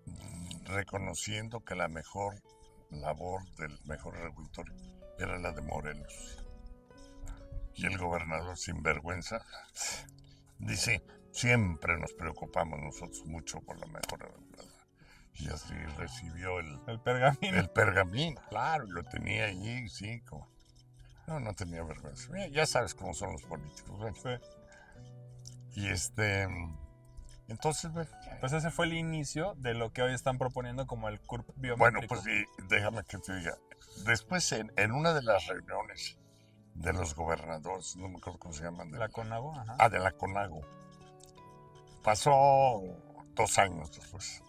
reconociendo que la mejor labor del mejor regulatorio era la de Morelos. Y el gobernador sinvergüenza dice, siempre nos preocupamos nosotros mucho por la mejora reguladora. Y así recibió El pergamino. el pergamino, claro, y lo tenía allí, sí, como... No tenía vergüenza. Ya sabes cómo son los políticos, bueno. Sí. Y entonces, bueno, Pues ese fue el inicio de lo que hoy están proponiendo como el CURP bueno, biométrico. pues déjame que te diga. Después, en una de las reuniones de los gobernadores, no me acuerdo cómo se llaman. La CONAGO, ajá. De la CONAGO. Pasó 2 años después.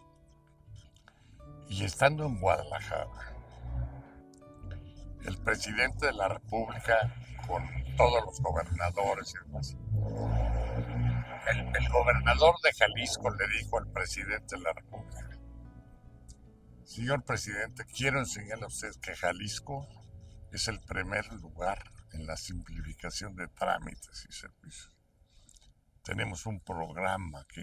Y estando en Guadalajara, el presidente de la República, con todos los gobernadores y demás, el gobernador de Jalisco le dijo al presidente de la República, señor presidente, quiero enseñarle a usted que Jalisco es el primer lugar en la simplificación de trámites y servicios. Tenemos un programa aquí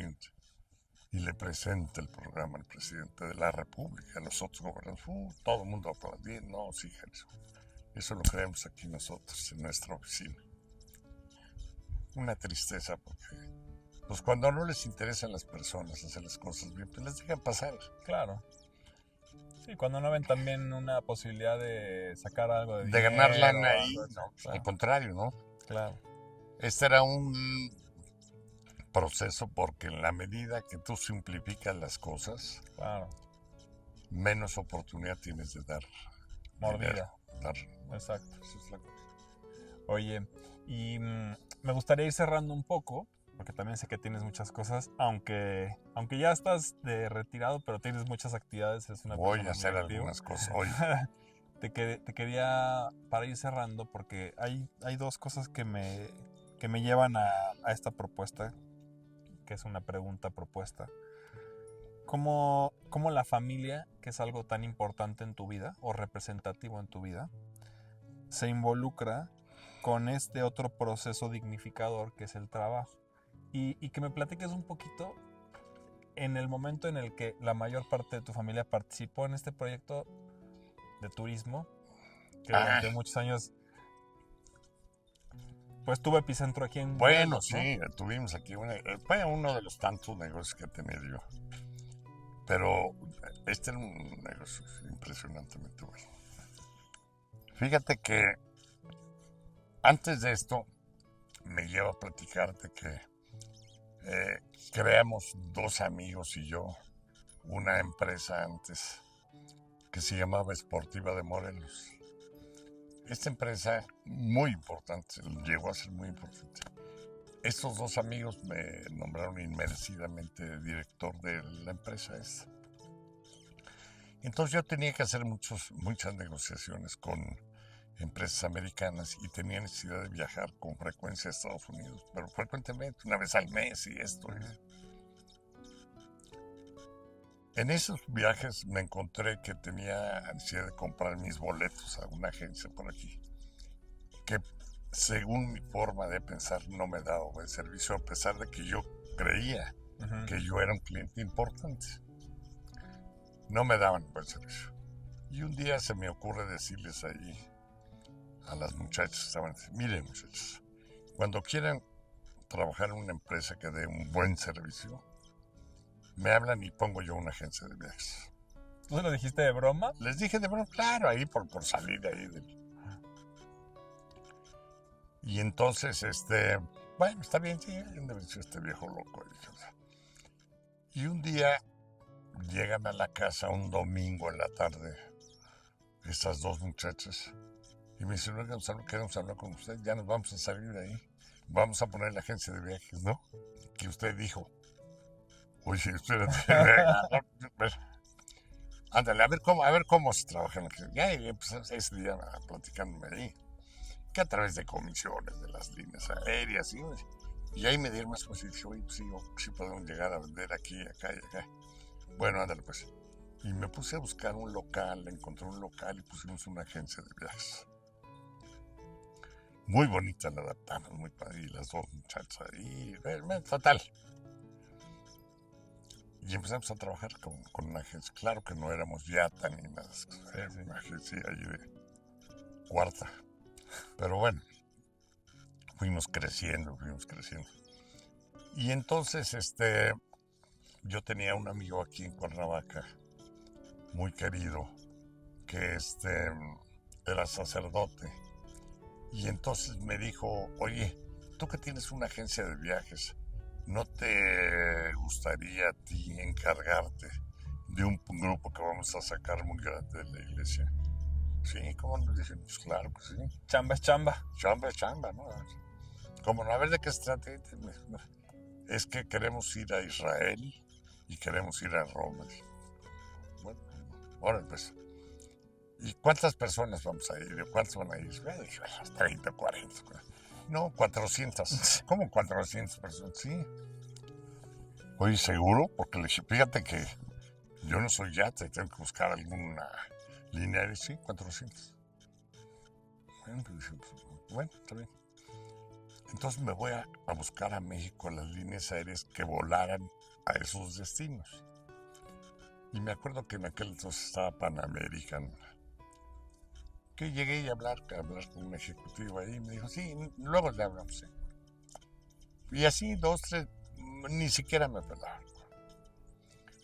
y le presenta el programa al presidente de la República, a los otros gobernadores, todo el mundo aplaudiendo, no, sí, Jalisco. Eso lo creemos aquí nosotros, en nuestra oficina. Una tristeza porque, pues cuando no les interesan las personas hacer las cosas bien, pues les dejan pasar. Claro. Sí, cuando no ven también una posibilidad de sacar algo de De dinero, ganar lana ahí, algo así. no, Claro. al contrario, ¿no? Claro. Este era un proceso porque en la medida que tú simplificas las cosas, Claro. menos oportunidad tienes de dar Mordida. dinero, Exacto. Esa es la cosa. Oye, y me gustaría ir cerrando un poco, porque también sé que tienes muchas cosas, aunque ya estás de retirado, pero tienes muchas actividades, es una Voy persona a hacer muy activa. algunas cosas hoy. Te quería, para ir cerrando, porque hay 2 cosas que me llevan a esta propuesta, que es una pregunta propuesta. ¿Cómo la familia, que es algo tan importante en tu vida o representativo en tu vida, se involucra con este otro proceso dignificador que es el trabajo? Y que me platiques un poquito en el momento en el que la mayor parte de tu familia participó en este proyecto de turismo, que durante muchos años pues tuvo epicentro aquí en Bueno, Morelos, ¿no? sí, tuvimos aquí fue uno de los tantos negocios que he tenido yo. Pero este era un negocio impresionantemente bueno. Fíjate que antes de esto me lleva a platicarte que creamos 2 amigos y yo una empresa antes que se llamaba Esportiva de Morelos. Esta empresa muy importante, llegó a ser muy importante. Estos 2 amigos me nombraron inmerecidamente director de la empresa esta. Entonces yo tenía que hacer muchas negociaciones con empresas americanas y tenía necesidad de viajar con frecuencia a Estados Unidos, pero frecuentemente, una vez al mes y esto. En esos viajes me encontré que tenía ansiedad de comprar mis boletos a una agencia por aquí, que según mi forma de pensar no me daba buen servicio, a pesar de que yo creía que yo era un cliente importante. No me daban buen servicio. Y un día se me ocurre decirles ahí a las muchachas que estaban diciendo, miren muchachos, cuando quieran trabajar en una empresa que dé un buen servicio, me hablan y pongo yo una agencia de viajes. ¿Tú se lo dijiste de broma? Les dije de broma, claro, ahí por salir de ahí. Y entonces, bueno, está bien, sí, este viejo loco. Y un día llegan a la casa un domingo en la tarde estas 2 muchachas y me dicen, oigan, queremos hablar con usted, ya nos vamos a salir de ahí, vamos a poner la agencia de viajes, ¿no? Que usted dijo. Oye, espérate, ándale, a ver cómo se trabaja en la agencia. Ya, y empezamos ese día platicándome ahí, que a través de comisiones de las líneas aéreas, y ahí me dieron más cosas y dije, oye, pues sí podemos llegar a vender aquí, acá y acá. Bueno, ándale pues. Y me puse a buscar un local, encontré un local y pusimos una agencia de viajes. Muy bonita, la adaptamos, muy padre, y las 2 muchachas ahí, total. Y empezamos a trabajar con una agencia. Claro que no éramos YATA ni nada. Era sí. una agencia ahí de cuarta. Pero bueno, fuimos creciendo. Y entonces, yo tenía un amigo aquí en Cuernavaca, muy querido, que era sacerdote. Y entonces me dijo, oye, tú que tienes una agencia de viajes, ¿no te gustaría a ti encargarte de un grupo que vamos a sacar muy grande de la iglesia? Sí, ¿cómo no? Dije, pues claro que sí. Chamba es chamba. Chamba es chamba, ¿no? ¿Cómo no? A ver de qué se trata. Es que queremos ir a Israel y queremos ir a Roma. Bueno, ahora pues. ¿Y cuántas personas vamos a ir? ¿Cuántos van a ir? Bueno, 30, 40. No, 400. ¿Cómo 400 personas? Sí. Oye, ¿seguro? Porque le dije, fíjate que yo no soy yate, tengo que buscar alguna línea aérea. Sí, 400. Bueno, bueno, está bien. Entonces me voy a buscar a México las líneas aéreas que volaran a esos destinos. Y me acuerdo que en aquel entonces estaba Pan American. Que llegué a hablar con un ejecutivo ahí y me dijo, sí, luego le hablamos. ¿Sí? Y así 2, 3, ni siquiera me pelaron.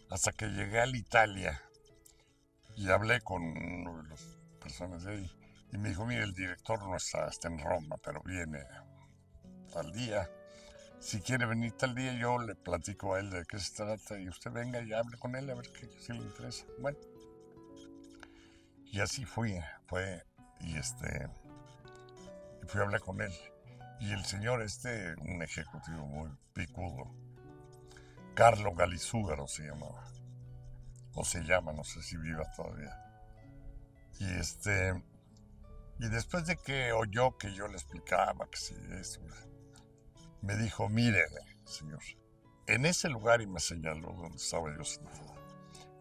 Hasta que llegué a la Italia y hablé con uno de las personas de ahí y me dijo, mire, el director no está en Roma, pero viene tal día. Si quiere venir tal día, yo le platico a él de qué se trata y usted venga y hable con él a ver qué si le interesa. Bueno, y así fui y fui a hablar con él. Y el señor un ejecutivo muy picudo, Carlo Galizúgaro se llamaba, o se llama, no sé si viva todavía. Y después de que oyó que yo le explicaba que sí, eso, me dijo, mire, señor, en ese lugar, y me señaló donde estaba yo sentado,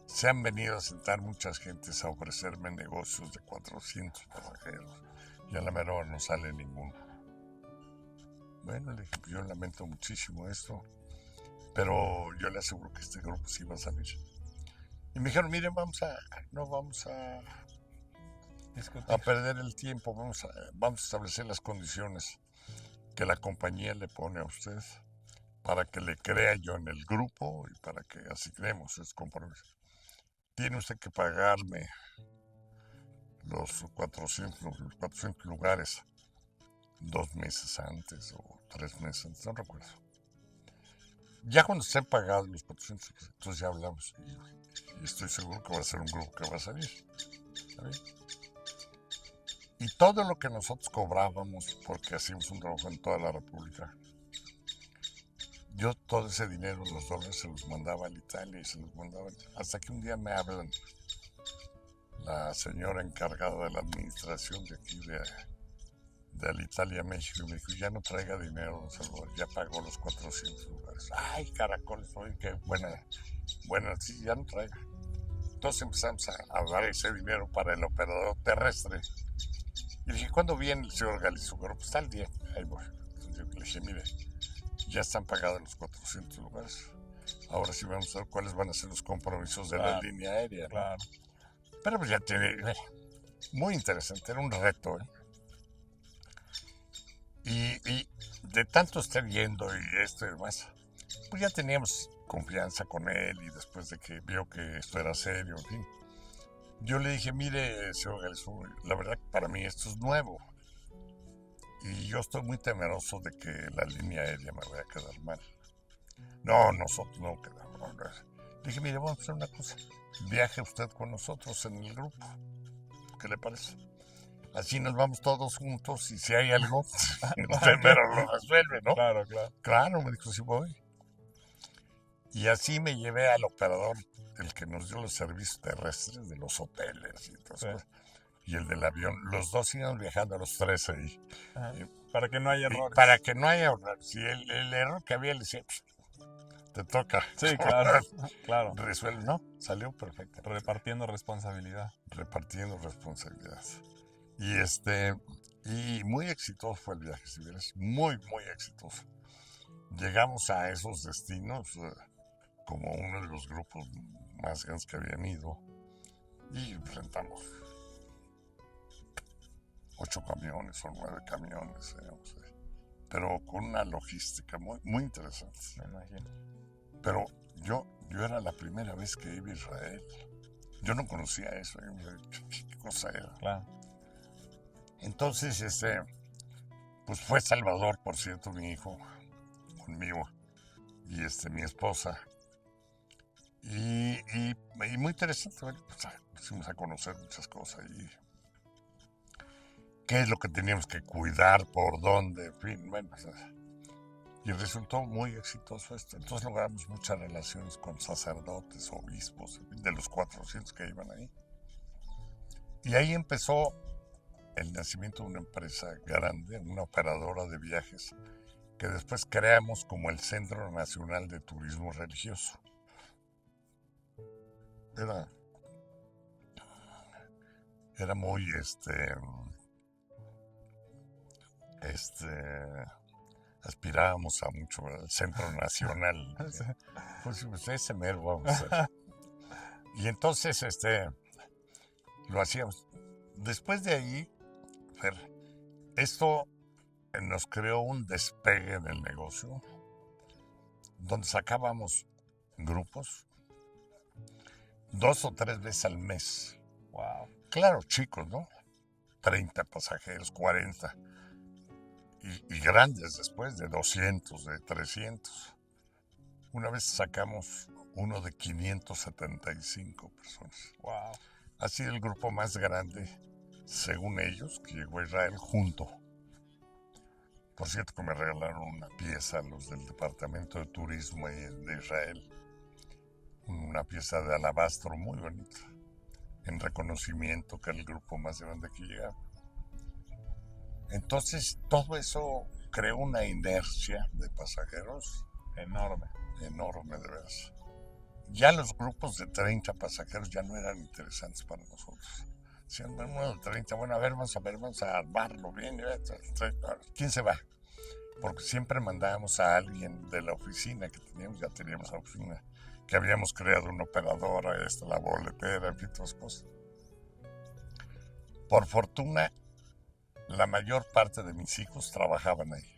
se han venido a sentar muchas gentes a ofrecerme negocios de 400 pasajeros y a la mera hora no sale ninguno. Bueno, le dije, pues yo lamento muchísimo esto, pero yo le aseguro que este grupo sí va a salir. Y me dijeron, miren, no vamos a perder el tiempo, vamos a establecer las condiciones que la compañía le pone a usted para que le crea yo en el grupo y para que asignemos esos compromisos. Tiene usted que pagarme los 400 lugares 2 meses antes o 3 meses antes, no recuerdo. Ya cuando estén pagados los 400, entonces ya hablamos y estoy seguro que va a ser un grupo que va a salir. ¿Sabes? Y todo lo que nosotros cobrábamos, porque hacíamos un trabajo en toda la República, yo todo ese dinero, los dólares, se los mandaba a Italia y se los mandaba. Hasta que un día me hablan la señora encargada de la administración de aquí de Alitalia, México, y me dijo, ya no traiga dinero, don Salvador, ya pagó los 400 lugares. Ay, caracoles, oye, qué buena, sí, ya no traiga. Entonces empezamos a dar ese dinero para el operador terrestre. Y dije, ¿cuándo viene el señor Galizúgaro? Pues tal día, ahí voy. Entonces yo le dije, mire, ya están pagados los 400 lugares. Ahora sí vamos a ver cuáles van a ser los compromisos de la línea aérea. Claro. Pero pues ya tiene, muy interesante, era un reto, ¿eh? Y de tanto estar viendo y esto y demás, pues ya teníamos confianza con él y después de que vio que esto era serio, en fin. Yo le dije, mire, señor Galizú, la verdad que para mí esto es nuevo y yo estoy muy temeroso de que la línea aérea me vaya a quedar mal. No, nosotros no quedamos. Le dije, mire, vamos a hacer una cosa, viaje usted con nosotros en el grupo, ¿qué le parece? Así nos vamos todos juntos y si hay algo, usted mero lo resuelve, ¿no? Claro, claro. Claro, me dijo, sí voy. Y así me llevé al operador, el que nos dio los servicios terrestres de los hoteles y todo eso. Y el del avión. Los dos iban viajando, los tres ahí. Para que no haya errores. Para que no haya errores. Si el error que había, le decía, te toca. Sí, claro, claro. Resuelve. No, salió perfecto. Repartiendo responsabilidad. Repartiendo responsabilidad. Y muy exitoso fue el viaje, si vieras. Muy, muy exitoso. Llegamos a esos destinos como uno de los grupos más grandes que habían ido, y enfrentamos 8 camiones o 9 camiones, digamos, pero con una logística muy, muy interesante. Me imagino. Pero yo era la primera vez que iba a Israel. Yo no conocía eso. ¿Qué cosa era? Claro. Entonces, pues fue Salvador, por cierto, mi hijo, conmigo, y mi esposa. Y muy interesante, bueno, pues fuimos a conocer muchas cosas y qué es lo que teníamos que cuidar, por dónde, en fin, bueno, y resultó muy exitoso esto. Entonces logramos muchas relaciones con sacerdotes, obispos, en fin, de los 400 que iban ahí. Y ahí empezó el nacimiento de una empresa grande, una operadora de viajes, que después creamos como el Centro Nacional de Turismo Religioso. Era muy, aspirábamos a mucho al Centro Nacional. Pues ese mero vamos a hacer. Y entonces, lo hacíamos. Después de ahí, Fer, esto nos creó un despegue en el negocio, donde sacábamos grupos 2 o 3 veces al mes. Wow. Claro, chicos, ¿no? 30 pasajeros, 40. Y grandes después, de 200, de 300. Una vez sacamos uno de 575 personas. Wow. Ha sido el grupo más grande, según ellos, que llegó a Israel junto. Por cierto, que me regalaron una pieza los del Departamento de Turismo de Israel. Una pieza de alabastro muy bonita, en reconocimiento que era el grupo más grande que llegaba. Entonces, todo eso creó una inercia de pasajeros enorme. Enorme, de veras. Ya los grupos de 30 pasajeros ya no eran interesantes para nosotros. Decían, bueno, de 30, bueno, a ver, vamos a armarlo bien. ¿Quién se va? Porque siempre mandábamos a alguien de la oficina que teníamos, ya teníamos la oficina, que habíamos creado una operadora, la boletera, en fin, todas cosas. Por fortuna, la mayor parte de mis hijos trabajaban ahí.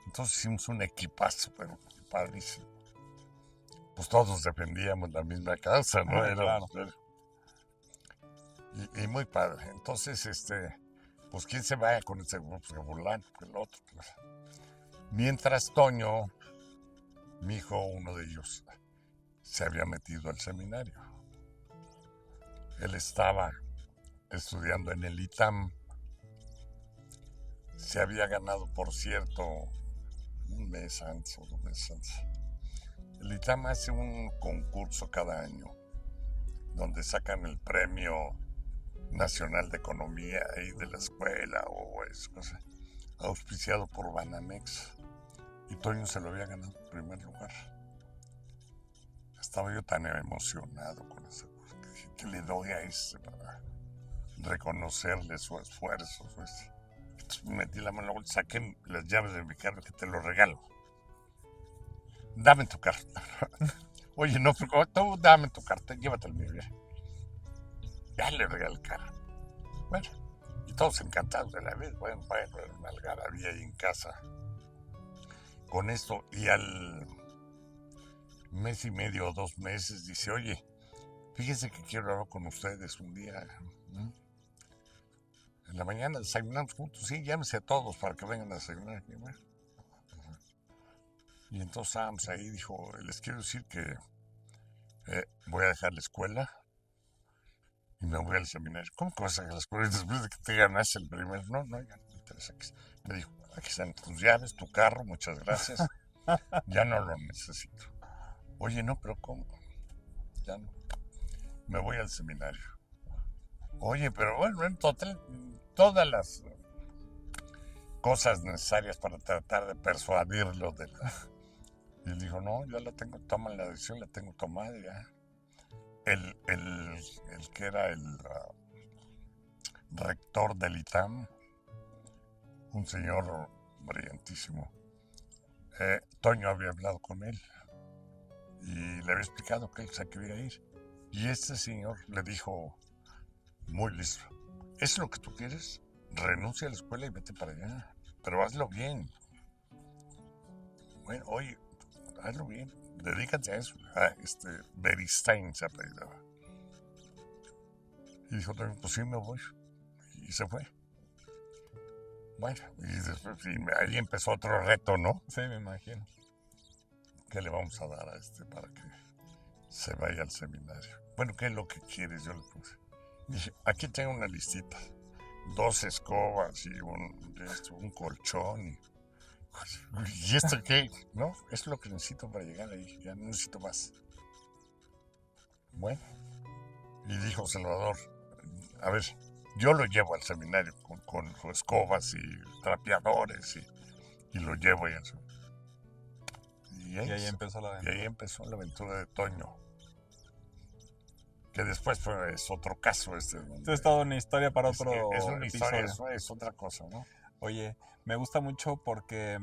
Entonces hicimos un equipazo, pero padrísimo. Pues todos defendíamos la misma causa, ¿no? Claro. Y muy padre. Entonces, pues quién se vaya con ese grupo, pues Fulano, el otro. Mientras Toño, mi hijo, uno de ellos, se había metido al seminario. Él estaba estudiando en el ITAM. Se había ganado, por cierto, un mes antes o 2 meses antes. El ITAM hace un concurso cada año donde sacan el premio nacional de economía ahí de la escuela o eso, auspiciado por Banamex. Y Toño se lo había ganado en primer lugar. Estaba yo tan emocionado con eso, que le doy a ese para reconocerle su esfuerzo. Entonces metí la mano, saqué las llaves de mi carro, que te lo regalo. Dame tu carro. Oye, no, tú dame tu carta, llévate el mío. Ya le regalé el carro. Bueno, y todos encantados de la vida. Bueno, era una algarabía ahí en casa. Con esto, y al mes y medio o 2 meses, dice, oye, fíjense que quiero hablar con ustedes un día. En la mañana desayunamos juntos, sí, llámense a todos para que vengan a desayunar. Y, bueno, y entonces estábamos ahí, dijo, les quiero decir que voy a dejar la escuela y me voy al seminario. ¿Cómo que vas a dejar la escuela después de que te ganaste el primer? No, ya no me interesa. Me dijo, aquí están tus llaves, tu carro, muchas gracias. Ya no lo necesito. Oye, no, pero ¿cómo? Ya no. Me voy al seminario. Oye, pero bueno, en total, todas las cosas necesarias para tratar de persuadirlo de la... Y él dijo, no, ya la tengo, toma la decisión, la tengo tomada ya. El que era el rector del ITAM, un señor brillantísimo, Toño había hablado con él y le había explicado que él se quería ir. Y este señor le dijo, muy listo, ¿es lo que tú quieres? Renuncia a la escuela y vete para allá, pero hazlo bien. Bueno, oye, hazlo bien, dedícate a eso. Beristain se apellidaba. Y dijo, pues sí, me voy. Y se fue. Bueno, y después, ahí empezó otro reto, ¿no? Sí, me imagino. ¿Qué le vamos a dar a para que se vaya al seminario? Bueno, ¿qué es lo que quieres? Yo le puse. Dije, aquí tengo una listita. 2 escobas y un colchón. ¿Y esto qué? No, es lo que necesito para llegar ahí. Ya no necesito más. Bueno. Y dijo Salvador, a ver, yo lo llevo al seminario con escobas y trapeadores y lo llevo ya. Y ahí empezó la aventura. Y ahí empezó la aventura de Toño. Que después es otro caso Esto es toda una historia para otro es una historia, episodio. es otra cosa, ¿no? Oye, me gusta mucho porque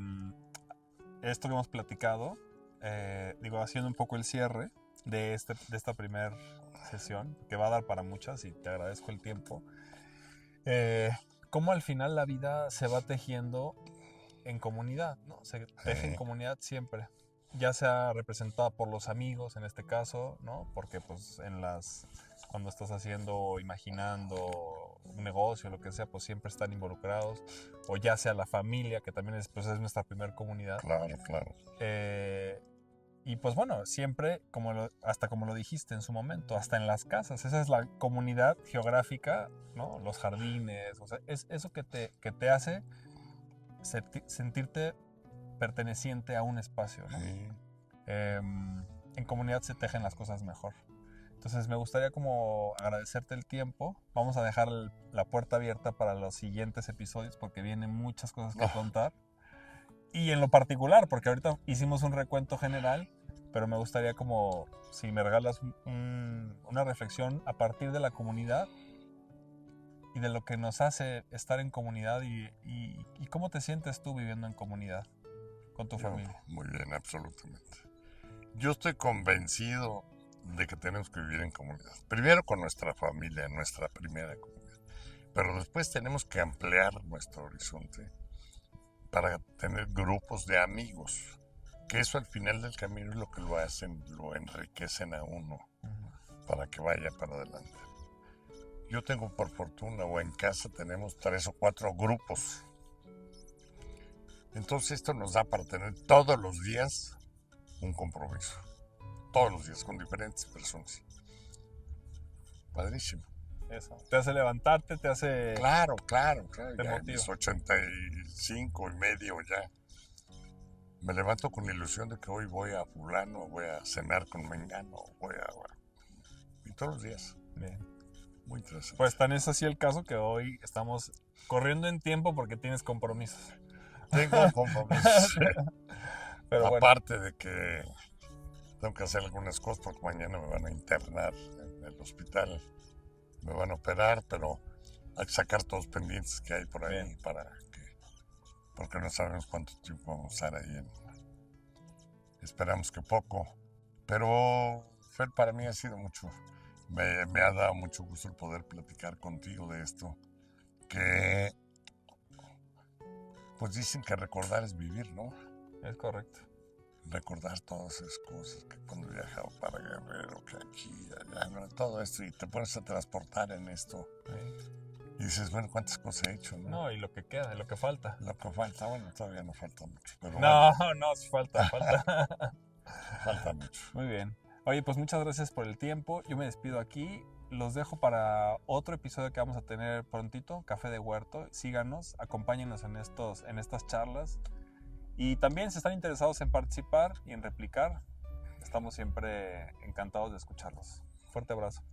esto que hemos platicado, haciendo un poco el cierre de esta primera sesión, que va a dar para muchas y te agradezco el tiempo, cómo al final la vida se va tejiendo en comunidad, ¿no? Se teje en comunidad siempre, ya sea representada por los amigos en este caso, ¿no? Porque pues cuando estás haciendo, imaginando un negocio, lo que sea, pues siempre están involucrados, o ya sea la familia, que también es nuestra primera comunidad. Claro, claro. Y pues bueno, siempre, hasta como lo dijiste en su momento, hasta en las casas, esa es la comunidad geográfica, ¿no? Los jardines, o sea, es eso que te hace sentirte perteneciente a un espacio, ¿no? Sí. En comunidad se tejen las cosas mejor. Entonces me gustaría como agradecerte el tiempo. Vamos a dejar la puerta abierta para los siguientes episodios porque vienen muchas cosas que contar. Y en lo particular, porque ahorita hicimos un recuento general, pero me gustaría como si me regalas una reflexión a partir de la comunidad y de lo que nos hace estar en comunidad y cómo te sientes tú viviendo en comunidad con tu familia. Muy bien, absolutamente. Yo estoy convencido de que tenemos que vivir en comunidad. Primero con nuestra familia, nuestra primera comunidad. Pero después tenemos que ampliar nuestro horizonte para tener grupos de amigos. Que eso al final del camino es lo que lo enriquecen a uno para que vaya para adelante. Yo tengo por fortuna, o en casa tenemos 3 o 4 grupos. Entonces esto nos da para tener todos los días un compromiso. Todos los días con diferentes personas. Padrísimo. Eso. Te hace levantarte, te hace... Claro. Te motiva. Mis 85 y medio ya. Me levanto con la ilusión de que hoy voy a fulano, voy a cenar con mengano, y todos los días. Bien. Muy interesante. Pues tan es así el caso que hoy estamos corriendo en tiempo porque tienes compromisos. Tengo compromisos. Pero aparte de que tengo que hacer algunas cosas porque mañana me van a internar en el hospital. Me van a operar, pero hay que sacar todos los pendientes que hay por ahí porque no sabemos cuánto tiempo vamos a estar ahí. Esperamos que poco. Pero Fer, para mí ha sido mucho. Me ha dado mucho gusto el poder platicar contigo de esto. Que pues dicen que recordar es vivir, ¿no? Es correcto. Recordar todas esas cosas, que cuando viajaba para Guerrero, que aquí, allá, ¿no? Todo esto, y te pones a transportar en esto. Sí. Y dices, bueno, ¿cuántas cosas he hecho? No, y lo que queda, lo que falta. Lo que falta, bueno, todavía no falta mucho. Pero no, sí falta. Falta mucho. Muy bien. Oye, pues muchas gracias por el tiempo. Yo me despido aquí. Los dejo para otro episodio que vamos a tener prontito, Café de Huerto. Síganos, acompáñenos en estas charlas. Y también si están interesados en participar y en replicar, estamos siempre encantados de escucharlos. Fuerte abrazo.